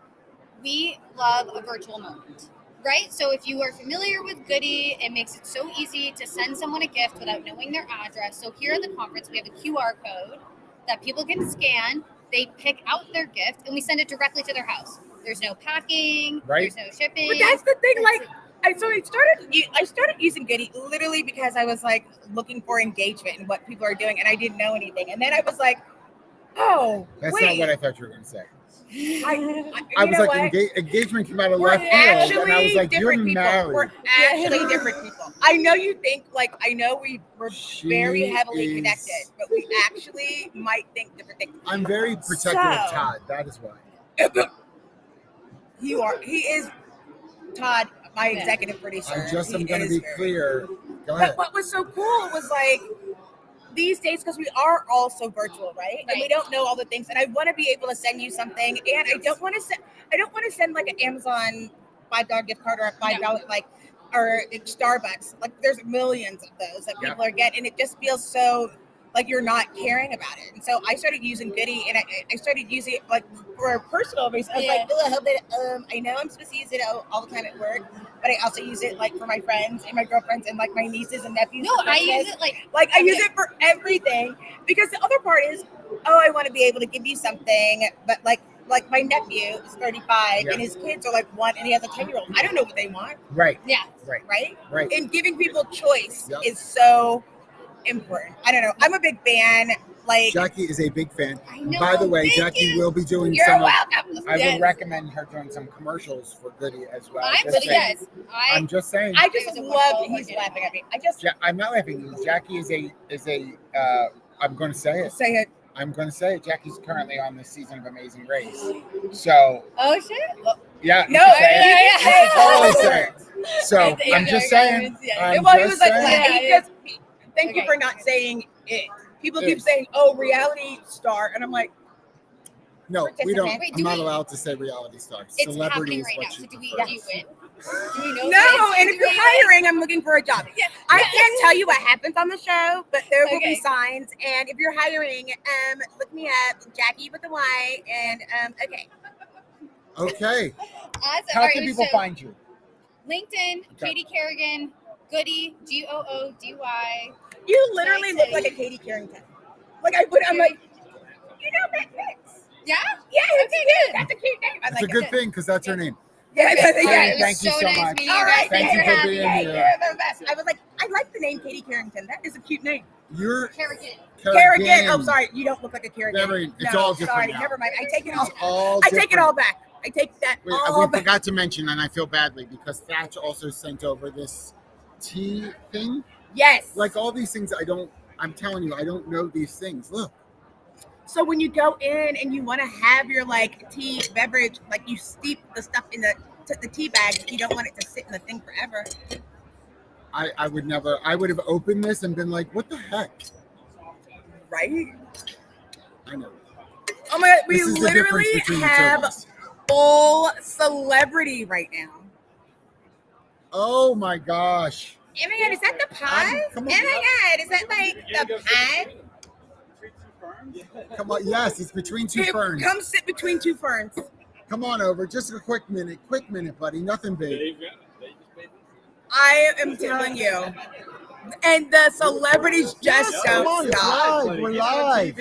we love a virtual moment, right? So if you are familiar with Goody, it makes it so easy to send someone a gift without knowing their address. So here at the conference, we have a QR code that people can scan. They pick out their gift, and we send it directly to their house. There's no packing. Right. There's no shipping. But that's the thing. Like, I started using Goody literally because I was like looking for engagement and what people are doing, and I didn't know anything. And then I was like, oh, That's wait. not what I thought you were going to say. I was like, engagement came out of We're left field, and I was actually like, you're different people. married. We're actually different people. I know you think, like, I know we're very heavily connected, but we actually might think different things. I'm very protective of Todd. That is why. You are. He is, Todd, my executive producer. I'm going to be clear. Go ahead. But what was so cool was like, these days, because we are all so virtual, right? And we don't know all the things. And I want to be able to send you something, and I don't want to send like an Amazon $5 gift card or a $5 like or Starbucks. Like there's millions of those that people are getting, and it just feels so like you're not caring about it. And so I started using Goody, and I started using it like for a personal reason. I was like, oh, I hope that I know I'm supposed to use it all the time at work, but I also use it like for my friends and my girlfriends and like my nieces and nephews. No, I use it like I use it for everything, because the other part is, oh, I want to be able to give you something, but like my nephew is 35 and his kids are like 1 and he has a 10-year-old. I don't know what they want. Right. Yeah. Right. And giving people choice is so important. I don't know. I'm a big fan. Like, Jackye is a big fan. I know. By the way, Thank Jackye you. will be doing You're some. welcome. I would recommend her doing some commercials for Goody as well. I'm just saying. I just love. He's laughing at me. I'm not laughing at you. Jackye is a. I'm going to say it. Say it. I'm going to say it. Jackie's currently on this season of Amazing Race. So. Oh shit. Yeah. No. You can totally say it. So I'm just saying. He was like, thank you for not saying it. People keep saying, "Oh, reality star," and I'm like, no, we don't. Wait, I'm not allowed to say reality stars. It's Celebrity happening is right what now. she So do we prefers. win? Do we know? no. And if you're hiring, I'm looking for a job. I can't tell you what happens on the show, but there will be signs. And if you're hiring, look me up, Jackye with a Y, and okay. Okay. Awesome. How can people find you? LinkedIn, Katie Kerrigan, Goody, Goody. You literally look like a Katie Carrington. Like I'm like, you know that fits. Yeah? Yeah, it's cute. That's a cute name. It's a good thing because that's her name. Yeah, Thank you so nice much. meeting you All guys. right, Thank you for having being me. here. You're the best. I was like, I like the name Katie Carrington. That is a cute name. You're Kerrigan. Kerrigan. Oh, sorry. You don't look like a Kerrigan. It's all different Sorry, now. never mind. I take it all. all I take it all back. I take that all we back. forgot to mention, and I feel badly because Thatch also sent over this tea thing. Yes. Like all these things, I'm telling you, I don't know these things. Look. So when you go in and you want to have your like tea beverage, like you steep the stuff in the tea bag, you don't want it to sit in the thing forever. I would never. I would have opened this and been like, "What the heck?" Right? I know. Oh my God, we This is the literally difference between the two of have us. full celebrity right now. Oh my gosh! Oh my God, is that the pie? Oh Come my on. God, is that like the pie? Come on, yes, it's between two ferns. Come sit between two ferns. Come on over, just a quick minute, buddy. Nothing big. I am telling you. And the celebrities just Come don't on, it's stop. live. We're live.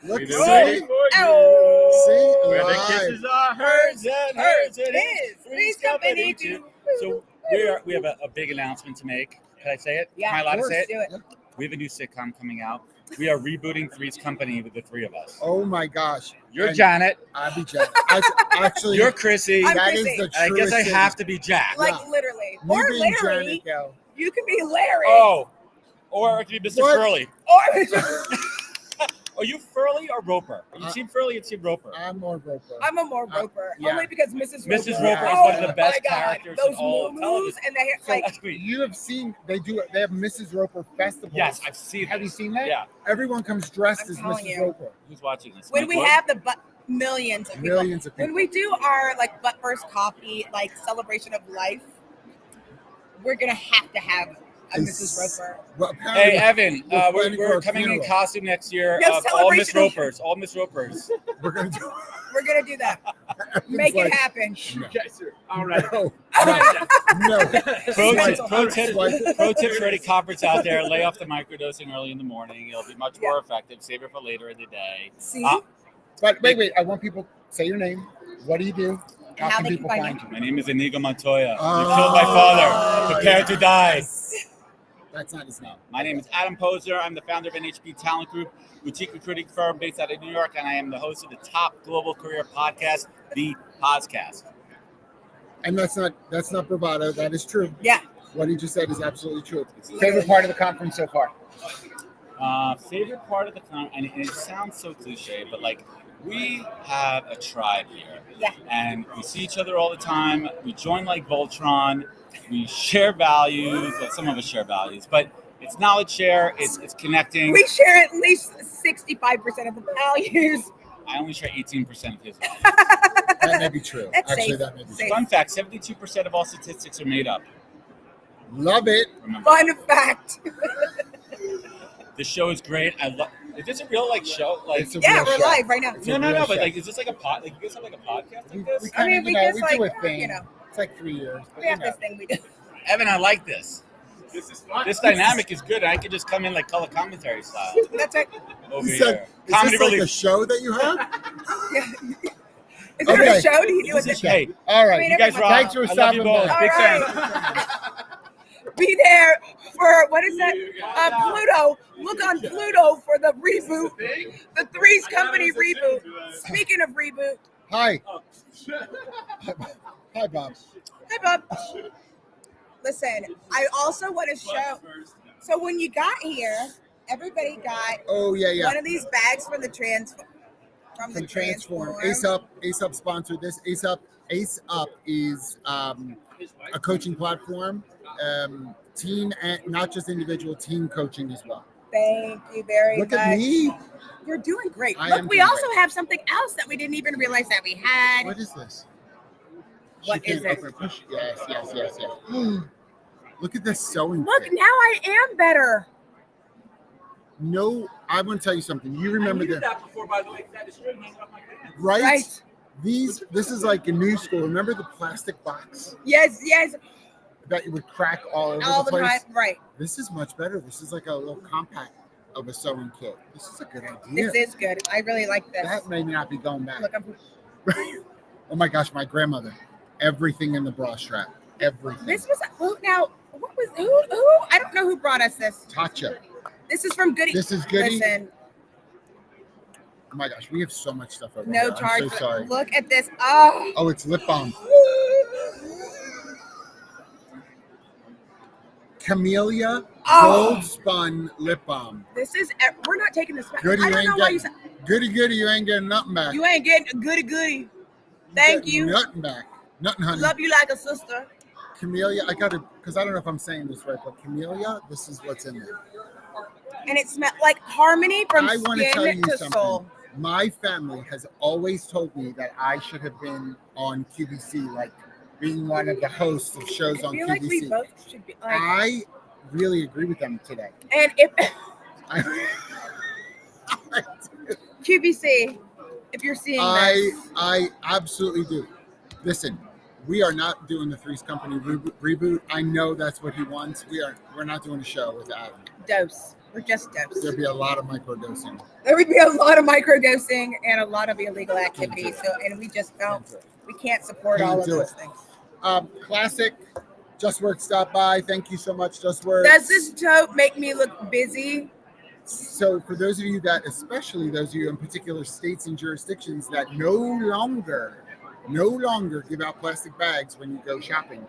Look, see, Oh. Where the live. kisses are hers and hers it is. Three's Company too. So we have a big announcement to make. Can I say it? Yeah, Am I allowed to of say it? do it. We have a new sitcom coming out. We are rebooting Three's Company with the three of us. Oh my gosh! You're And Janet. I'll be Jack. Actually, You're Chrissy. I'm that is Chrissy. the I truest guess I thing. have to be Jack. Like Yeah. literally. You Or being Larry. Janet, go. You can be Larry. Oh, or it could be Mr. What? Furley. Or Are you Furley or Roper? You Team Furley and Team Roper. I'm more Roper. I'm a more Roper. yeah. Only because Mrs. Mrs. Roper. Roper is Oh one of the best my God. characters Those in all of moo-moos television. and the hair, So like, last week. You have seen they have Mrs. Roper festivals. Yes, I've seen. Have you seen that? Yeah. Everyone comes dressed I'm as telling Mrs. you. Roper. Who's watching this? when Mike we Wood? have the Millions of people. Millions of people. When we do our like but first coffee like celebration of life, we're gonna have to have a Mrs. Roper. Well, Hey, Evan, planning for we're a coming in funeral. costume next year No of all Miss celebration. Ropers. All Miss Ropers. We're gonna do. We're gonna do that. Make it happen. No. Guys are all right. No. Pro No. tips for any conference out there: lay off the microdosing early in the morning. It'll be much more effective. Save it for later in the day. See? But wait. I want people say your name. What do you do? How How can they people can find find you? My name is Inigo Montoya. You Oh, killed my father. Prepare to die. That's not his name. My name is Adam Poser. I'm the founder of NHP Talent Group, boutique recruiting firm based out of New York, and I am the host of the top global career podcast, The Podcast. And that's not bravado. That is true. Yeah. What he just said is absolutely true. Favorite part of the conference so far? Favorite part of the conference, and it sounds so cliche, but like we have a tribe here. Yeah. And we see each other all the time. We join like Voltron. We share values. Well, some of us share values, but it's knowledge share. It's connecting. We share at least 65% of the values. I only share 18% of his values. That may be true. That's Actually, safe. that may be true. Safe. Fun fact: 72% of all statistics are made up. Love it. Remember, Fun fact. this show is great. I love. Is this a real like show? Like, It's a Yeah, real we're show. live right now. It's a no. real But show. like, is this like a pod? Like, you guys have like a podcast like this? We kind I of, mean, we just we do a like, thing. you know. It's like 3 years. But We have this thing we do. Evan, I like this. This is fun. This dynamic is good. I could just come in like color commentary style That's right. over You here. said, is Comedy this like relief. a show that you have? Is there Okay. a show? Do you do This it? is- hey, All right. I mean, you guys rock. Thanks for I love stopping you both. by. Big All fan. right. Be there for what is that? Pluto. Look on Pluto for the reboot, the Threes Company reboot. Speaking of reboot, Hi. Hi, Bob. hi Bob. Listen, I also want to show. So when you got here, everybody got Oh, yeah. one of these bags from the Transform. From Transform. Ace Up sponsored this. Ace Up is a coaching platform, team and not just individual, team coaching as well. Thank you very much. Look at me. You're doing great. I am Look, we doing also great. have something else that we didn't even realize that we had. What is this? What She is can't it? open- push- Yes. Look at this sewing Look, kit. now I am better. No, I want to tell you something. You remember I needed that, that before, by the way, because I had a string hanging off my pants. right? Right. This is like a new school. Remember the plastic box Yes, that you would crack all over all the the place? time. Right. This is much better. This is like a little compact of a sewing kit. This is a good idea. This is good. I really like this. That may not be going back. Look, I'm, Oh my gosh, my grandmother. Everything in the bra strap. Everything. this was now. What was who? I don't know who brought us this. Tatcha. This is from Goody. This is Goody. Listen, Oh my gosh, we have so much stuff over no here. charge. I'm so sorry. Look at this. Oh. Oh, it's lip balm. Camellia Oh. Gold Spun Lip Balm. This is. We're not taking this back. Goody, I you don't know ain't why you getting said goody, you ain't getting nothing back. you ain't getting a goody. Thank Getting you. Nothing back. Nothing, honey. Love you like a sister. Camellia, I got to, because I don't know if I'm saying this right, but Camellia, this is what's in there. And it smells like harmony from I want to tell skin you to something. soul. My family has always told me that I should have been on QVC, like being one of the hosts of shows I on feel QVC. like we both should be. Like, I really agree with them today. and if I, QVC, if you're seeing this, I absolutely do. Listen, we are not doing the Threes Company reboot. I know that's what he wants. We're not doing a show with Adam. dose. We're just dose. There'd be a lot of microdosing. There would be a lot of microdosing and a lot of illegal activity. So, and we just don't. We can't support all of Can't do those it. things. Classic. Just Work stopped by. Thank you so much, Just Work. Does this tote make me look busy? So for those of you that, especially those of you in particular states and jurisdictions that no longer give out plastic bags when you go shopping.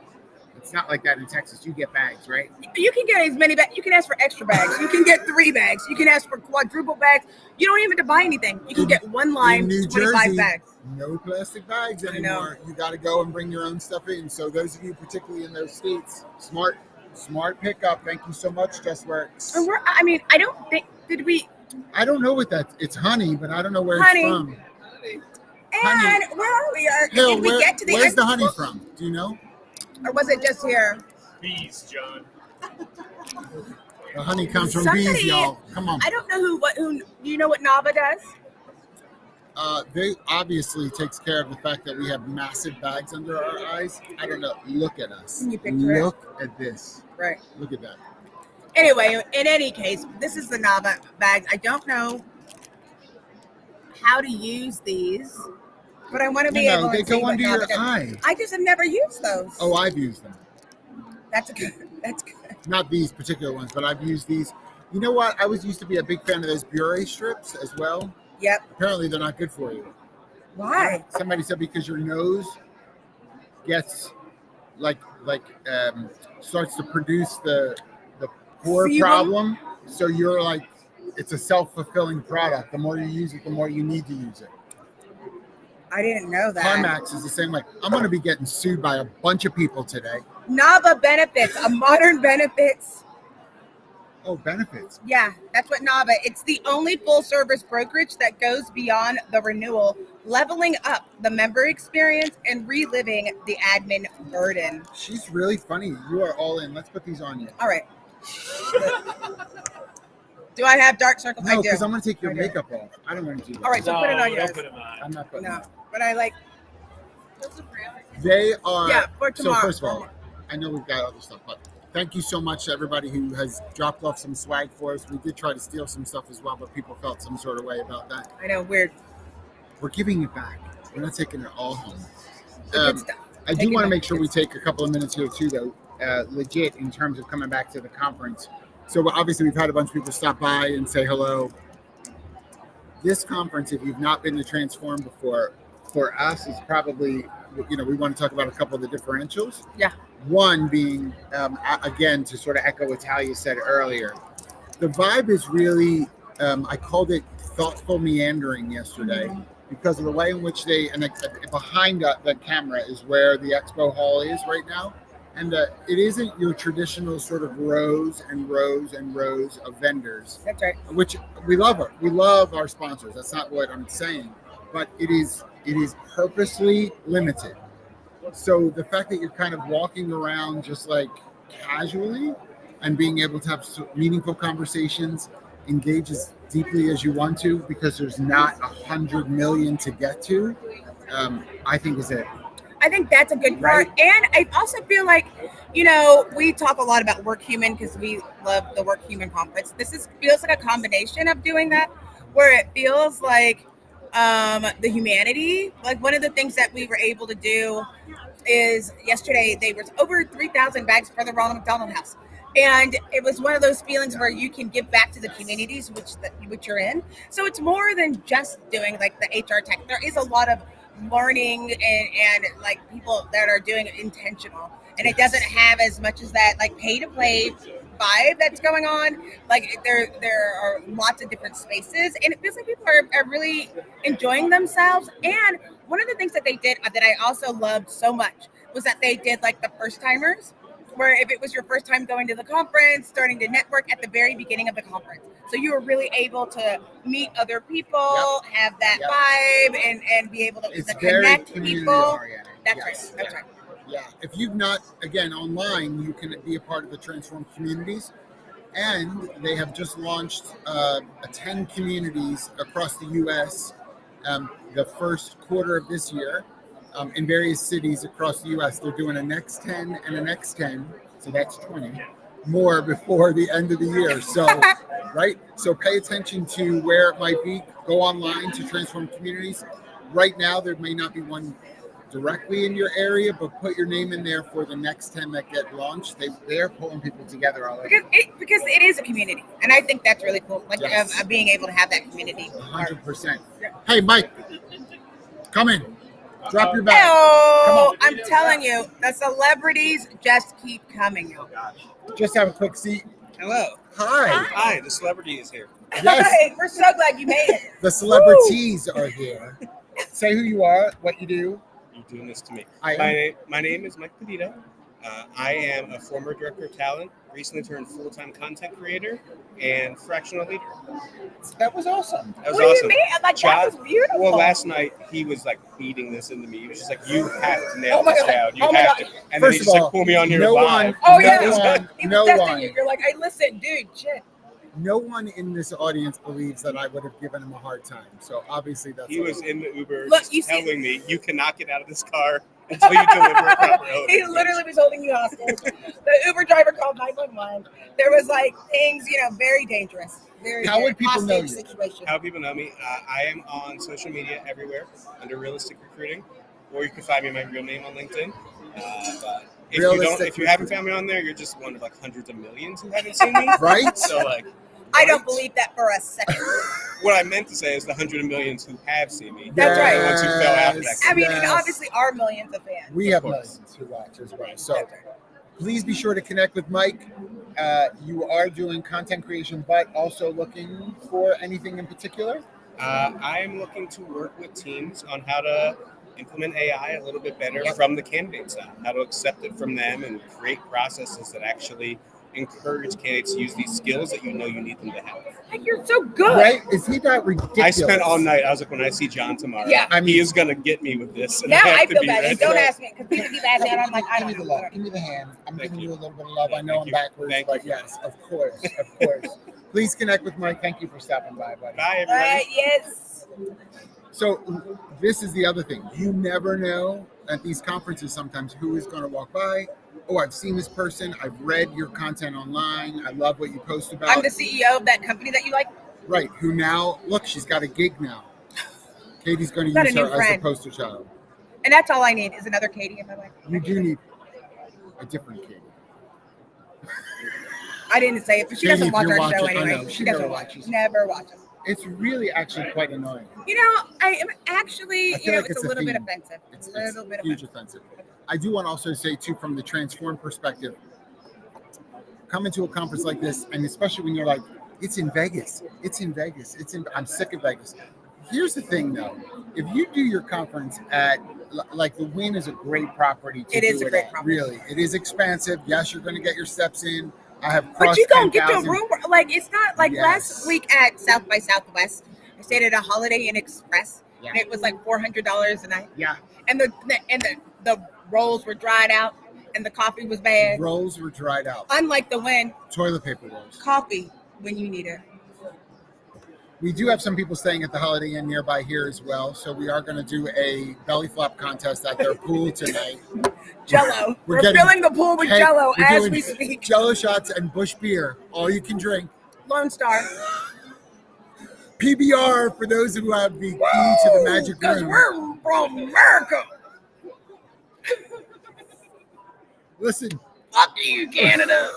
It's not like that in Texas. You get bags, right? You can get as many bags. You can ask for extra bags. You can get 3 bags. You can ask for quadruple bags. You don't even have to buy anything. You can get one line, In New 25 Jersey, bags. no plastic bags I know. anymore. You got to go and bring your own stuff in. So those of you, particularly in those states, smart pickup. Thank you so much, Just Works. And I don't think, did we, I don't know what that. It's honey, but I don't know where Honey. it's from. And where are we? Did we get to the where's end? the honey from? Do you know? Or was it just here? Bees, John. The honey comes from bees, y'all. Come on. I don't know who. Do you know what Nava does? They obviously takes care of the fact that we have massive bags under our eyes. I don't know. Look at us. Can you picture it? Look at this. Right. Look at that. Anyway, in any case, this is the Nava bags. I don't know how to use these, but I want to be able to. They see go what under Nava your does. eye. I just have never used those. Oh, I've used them. That's good. That's good. Not these particular ones, but I've used these. You know what? I used to be a big fan of those Bure strips as well. Yep. Apparently, they're not good for you. Why? Somebody said because your nose gets starts to produce the pore Sebum? problem. So you're like, it's a self-fulfilling product. The more you use it, the more you need to use it. I didn't know that. Climax is the same way. I'm going to be getting sued by a bunch of people today. Nava Benefits, a modern benefits. Oh, benefits. Yeah, that's what Nava. It's the only full-service brokerage that goes beyond the renewal, leveling up the member experience and reliving the admin burden. She's really funny. You are all in. Let's put these on you. All right. Do I have dark circles? No, I do. because I'm going to take your makeup off. I don't want to do that. All right, so put it on yours. Don't put it on. I'm not putting it No, on. but I like. They are. Yeah, for tomorrow. So first of all, I know we've got other stuff, but thank you so much to everybody who has dropped off some swag for us. We did try to steal some stuff as well, but people felt some sort of way about that. I know, weird. We're giving it back. We're not taking it all home. Good stuff. I do want to make sure we take a couple of minutes here too, though, legit in terms of coming back to the conference. So obviously we've had a bunch of people stop by and say hello. This conference, if you've not been to Transform before, for us is probably, we want to talk about a couple of the differentials. Yeah. One being, again, to sort of echo what Talia said earlier, the vibe is really, I called it thoughtful meandering yesterday because of the way in which behind the camera is where the expo hall is right now. And it isn't your traditional sort of rows and rows and rows of vendors. That's right. Which we love. We love our sponsors. That's not what I'm saying. But it is purposely limited. So the fact that you're kind of walking around just like casually and being able to have meaningful conversations, engage as deeply as you want to, because there's not 100 million to get to, I think is it. I think that's a good part. Right. And I also feel like, we talk a lot about Work Human because we love the Work Human conference. This feels like a combination of doing that, where it feels like the humanity. Like one of the things that we were able to do is yesterday, there was over 3,000 bags for the Ronald McDonald House. And it was one of those feelings where you can give back to the communities which you're in. So it's more than just doing like the HR tech. There is a lot of learning and like people that are doing it intentional, and it doesn't have as much as that like pay to play vibe that's going on. Like there are lots of different spaces, and it feels like people are really enjoying themselves. And one of the things that they did that I also loved so much was that they did like the first timers, where if it was your first time going to the conference, starting to network at the very beginning of the conference. So you were really able to meet other people, have that vibe, and be able to connect people. That's right. That's right. Yeah. If you've not, again, online, you can be a part of the Transform communities. And they have just launched 10 communities across the U.S. The first quarter of this year. In various cities across the U.S. They're doing a next 10 and a next 10, so that's 20 more before the end of the year. So, right? So pay attention to where it might be. Go online to Transform Communities. Right now, there may not be one directly in your area, but put your name in there for the next 10 that get launched. They're pulling people together already. Because it is a community, and I think that's really cool. Like of being able to have that community. 100%. Hey, Mike, come in. Drop your bag. Oh, I'm telling you, the celebrities just keep coming. Just have a quick seat. Hello. Hi. The celebrity is here. Yes. Hey, we're so glad you made it. The celebrities are here. Say who you are, what you do. You're doing this to me. I am. My name is Mike Petito. I am a former director of talent, recently turned full-time content creator, and fractional leader. That was awesome. That was What do awesome. you mean? Like, that was beautiful. Well, last night he was like beating this into me. He was just like, "You have to nail Oh my this God. down. You Oh my have God. to." And First then he of just all, like pulled me on here no live. one- Oh, no yeah. one- He was no testing one. you. You're like, hey, listen, dude, shit. No one in this audience believes that I would have given him a hard time. So obviously that's He was in the Uber Look, just you see- telling me, "You cannot get out of this car until you deliver a proper elevator He pitch." literally was holding you hostage. The Uber driver called 911. There was like things, very dangerous. Very, How very would people know hostage you? situation. How people know me? I am on social media everywhere under Realistic Recruiting, or you can find me my real name on LinkedIn. But if you haven't found me on there, you're just one of like hundreds of millions who haven't seen me. Right? So like, I don't believe that for a second. what I meant to say is the hundred of millions who have seen me. That's right. The ones who fell out of that. I mean, and Yes. obviously our millions of fans. We have millions who watch as well. So please be sure to connect with Mike. You are doing content creation, but also looking for anything in particular? I am looking to work with teams on how to implement AI a little bit better Yep. from the candidate side, how to accept it from them and create processes that actually encourage candidates to use these skills that you know you need them to have. Like, you're so good. Right? Is he not ridiculous? I spent all night. I was like, when I see John tomorrow, Yeah. he is going to get me with this. And Now I have I to feel be bad. ready. And don't ask me, because people keep asking, and I'm like, I Give don't me the know. love. Give me the hand. I'm Thank giving you. you a little bit of love. I know Thank I'm you. backwards, Thank but you. yes, of course, of course. Please connect with Mike. Thank you for stopping by, buddy. Bye, All everybody. right, yes. So this is the other thing. You never know at these conferences sometimes who is going to walk by. Oh, I've seen this person. I've read your content online. I love what you post about. I'm the CEO of that company that you like. Right. Who now, look, she's got a gig now. Katie's going to Got a use new her as the friend. poster child. And that's all I need is another Katie in my life. You do need a different Katie. I didn't say it, but she Katie, doesn't if watch you're our show watching- I anyway. know, She she doesn't never watch. watches. Never watches. It's really actually quite annoying. I am actually, I feel like it's it's a a little bit theme. offensive. It's a little bit huge offensive. offensive. I do want to also say, too, from the Transform perspective, coming to a conference like this, and especially when you're like, it's in Vegas. It's in Vegas. I'm sick of Vegas. Here's the thing, though. If you do your conference at, like, the Wynn is a great property to It is do a great at. property. Really. It is expansive. Yes, you're going to get your steps in. I have But crossed you don't get to 10,000. room, like, it's not like Yes. last week at South by Southwest. I stayed at a Holiday Inn Express, Yeah. and it was like $400 a night. Yeah. And the rolls were dried out, and the coffee was bad. Rolls were dried out. Unlike the Wynn, Toilet paper rolls. coffee when you need it. We do have some people staying at the Holiday Inn nearby here as well, so we are going to do a belly flop contest at their pool tonight. Jello. We're We're getting filling the pool with Hey, Jello we're as doing we speak. Jello shots and Bush beer, all you can drink. Lone Star. PBR for those who have the key to the magic Because room. we're from America. Listen, Fuck you, Canada.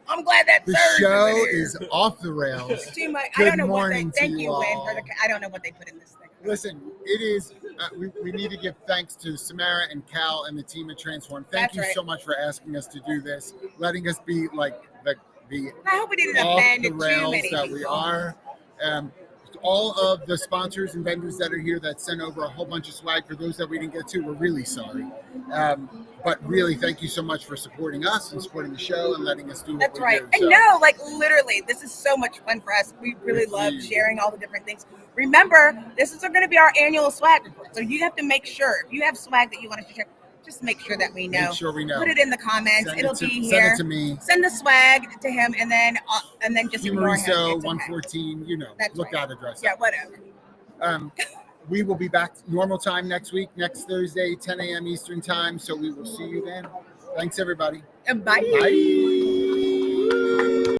I'm glad that the surge show in here. is off the rails. Too much. I Good don't know what they. morning to Thank you you, Lynn, all. for the. I don't know what they put in this thing. Listen, it is. We need to give thanks to Samara and Cal and the team at Transform. Thank That's you right. so much for asking us to do this, letting us be like the I hope we didn't off offend the too rails many that we people. are. All of the sponsors and vendors that are here that sent over a whole bunch of swag. For those that we didn't get to, we're really sorry. But really, thank you so much for supporting us and supporting the show and letting us do what That's we right. do. And So, no, like literally, this is so much fun for us. We really It's love huge. sharing all the different things. Remember, this is going to be our annual swag report. So you have to make sure if you have swag that you want us to share, just make sure that we know. Make sure we know. Put it in the comments. Send It'll it to, be send here. it to me. Send the swag to him, and then just ignore him. Humoriso It's okay. 114. You know, That's lookout right. address. Yeah, whatever. We will be back normal time next week, next Thursday, 10 a.m. Eastern time. So we will see you then. Thanks, everybody. Bye. Bye.